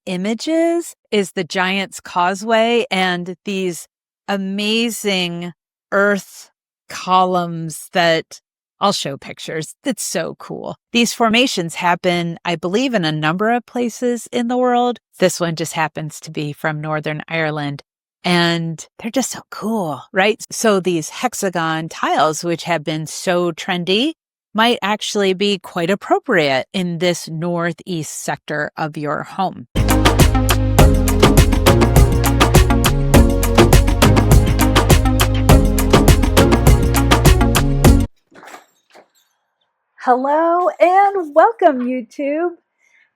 images is the Giant's Causeway and these amazing earth columns that I'll show pictures. It's so cool. These formations happen, I believe, in a number of places in the world. This one just happens to be from Northern Ireland. And they're just so cool, right? So these hexagon tiles, which have been so trendy, might actually be quite appropriate in this northeast sector of your home. Hello and welcome, YouTube.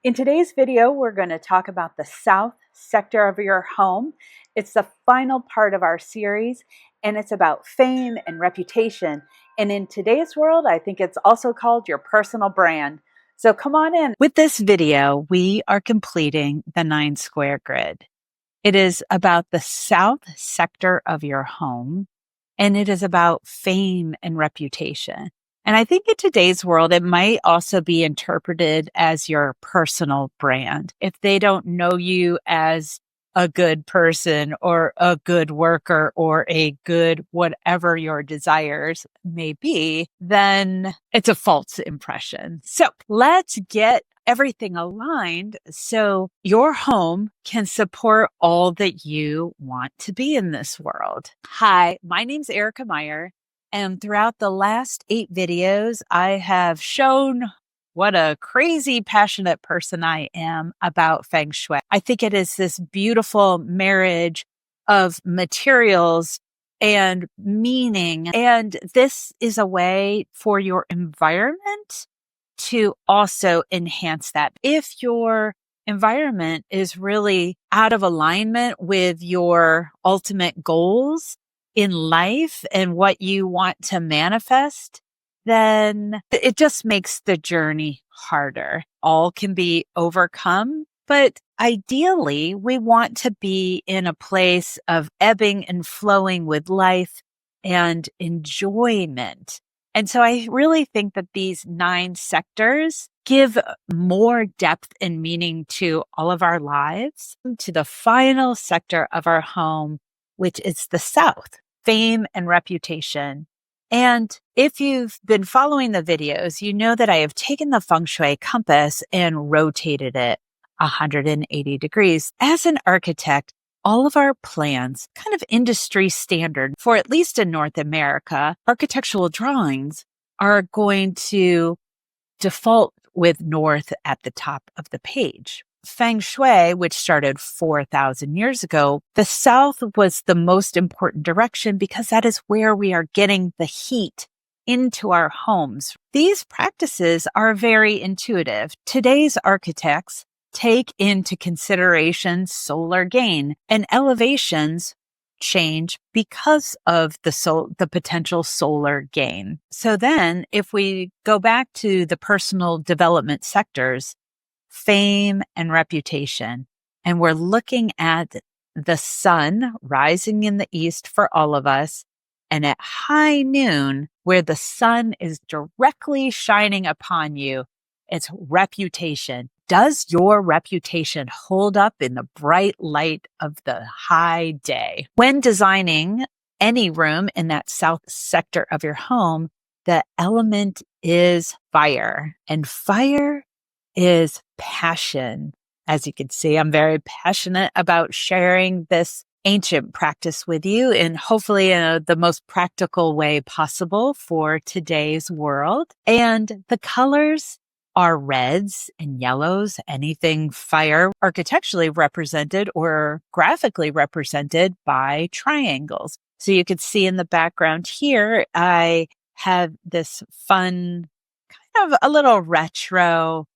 In today's video, we're going to talk about the south sector of your home. It's the final part of our series, and it's about fame and reputation. And in today's world, I think it's also called your personal brand. So come on in. With this video, we are completing the 9-square grid. It is about the south sector of your home, and it is about fame and reputation. And I think in today's world, it might also be interpreted as your personal brand. If they don't know you as a good person or a good worker or a good whatever your desires may be, then it's a false impression. So let's get everything aligned so your home can support all that you want to be in this world. Hi, my name's Erica Meyer. And throughout the last 8 videos, I have shown what a crazy passionate person I am about Feng Shui. I think it is this beautiful marriage of materials and meaning. And this is a way for your environment to also enhance that. If your environment is really out of alignment with your ultimate goals in life and what you want to manifest, then it just makes the journey harder. All can be overcome, but ideally we want to be in a place of ebbing and flowing with life and enjoyment. And so I really think that these 9 sectors give more depth and meaning to all of our lives, to the final sector of our home, which is the south. Fame and reputation. And if you've been following the videos, you know that I have taken the Feng Shui compass and rotated it 180 degrees. As an architect, all of our plans, kind of industry standard for at least in North America, architectural drawings are going to default with north at the top of the page. Feng Shui, which started 4,000 years ago, the south was the most important direction because that is where we are getting the heat into our homes. These practices are very intuitive. Today's architects take into consideration solar gain and elevations change because of the potential solar gain. So then if we go back to the personal development sectors, fame and reputation, and we're looking at the sun rising in the east for all of us, and at high noon, where the sun is directly shining upon you, it's reputation. Does your reputation hold up in the bright light of the high day? When designing any room in that south sector of your home, the element is fire, and fire is passion. As you can see, I'm very passionate about sharing this ancient practice with you and hopefully in the most practical way possible for today's world. And the colors are reds and yellows, anything fire, architecturally represented or graphically represented by triangles. So you can see in the background here, I have this fun, kind of a little retro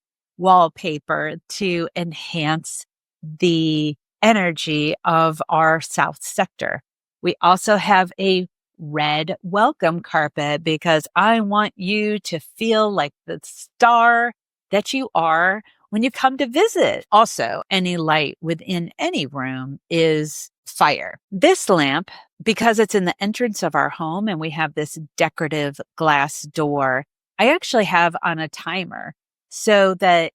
wallpaper to enhance the energy of our south sector. We also have a red welcome carpet because I want you to feel like the star that you are when you come to visit. Also, any light within any room is fire. This lamp, because it's in the entrance of our home and we have this decorative glass door, I actually have on a timer so that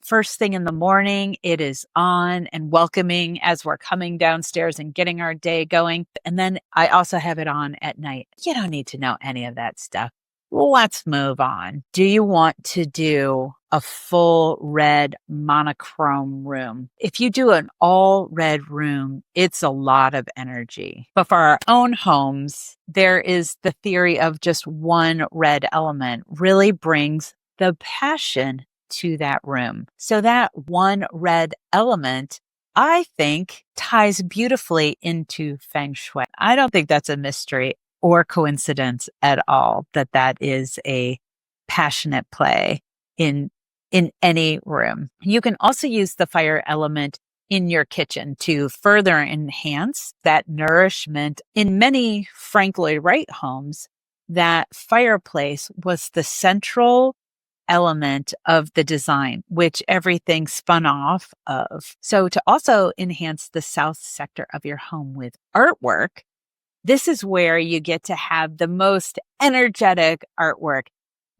first thing in the morning, it is on and welcoming as we're coming downstairs and getting our day going. And then I also have it on at night. You don't need to know any of that stuff. Let's move on. Do you want to do a full red monochrome room? If you do an all red room, it's a lot of energy. But for our own homes, there is the theory of just one red element really brings the passion to that room. So that one red element, I think, ties beautifully into Feng Shui. I don't think that's a mystery or coincidence at all that is a passionate play in any room. You can also use the fire element in your kitchen to further enhance that nourishment. In many Frank Lloyd Wright homes, that fireplace was the central element of the design, which everything spun off of. So to also enhance the south sector of your home with artwork, this is where you get to have the most energetic artwork,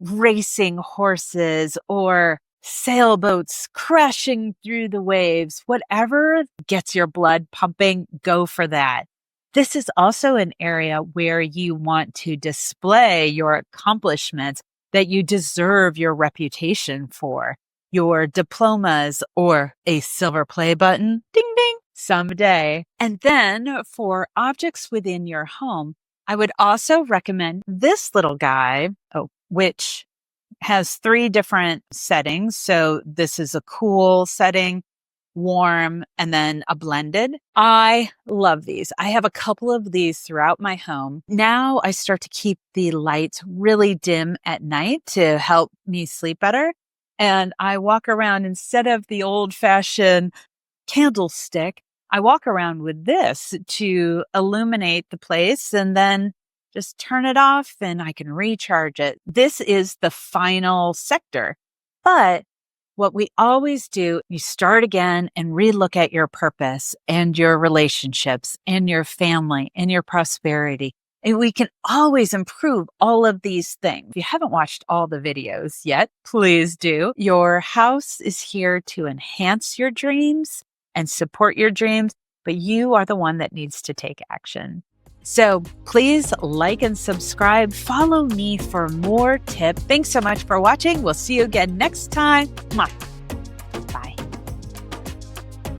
racing horses or sailboats crashing through the waves, whatever gets your blood pumping, go for that. This is also an area where you want to display your accomplishments that you deserve your reputation for, your diplomas or a silver play button, ding, ding, someday. And then for objects within your home, I would also recommend this little guy, which has 3 different settings. So this is a cool setting, warm, and then a blended. I love these. I have a couple of these throughout my home. Now I start to keep the lights really dim at night to help me sleep better. And I walk around, instead of the old-fashioned candlestick, I walk around with this to illuminate the place and then just turn it off and I can recharge it. This is the final sector. But what we always do, you start again and relook at your purpose and your relationships and your family and your prosperity. And we can always improve all of these things. If you haven't watched all the videos yet, please do. Your house is here to enhance your dreams and support your dreams, but you are the one that needs to take action. So please like and subscribe. Follow me for more tips. Thanks so much for watching. We'll see you again next time. Mwah.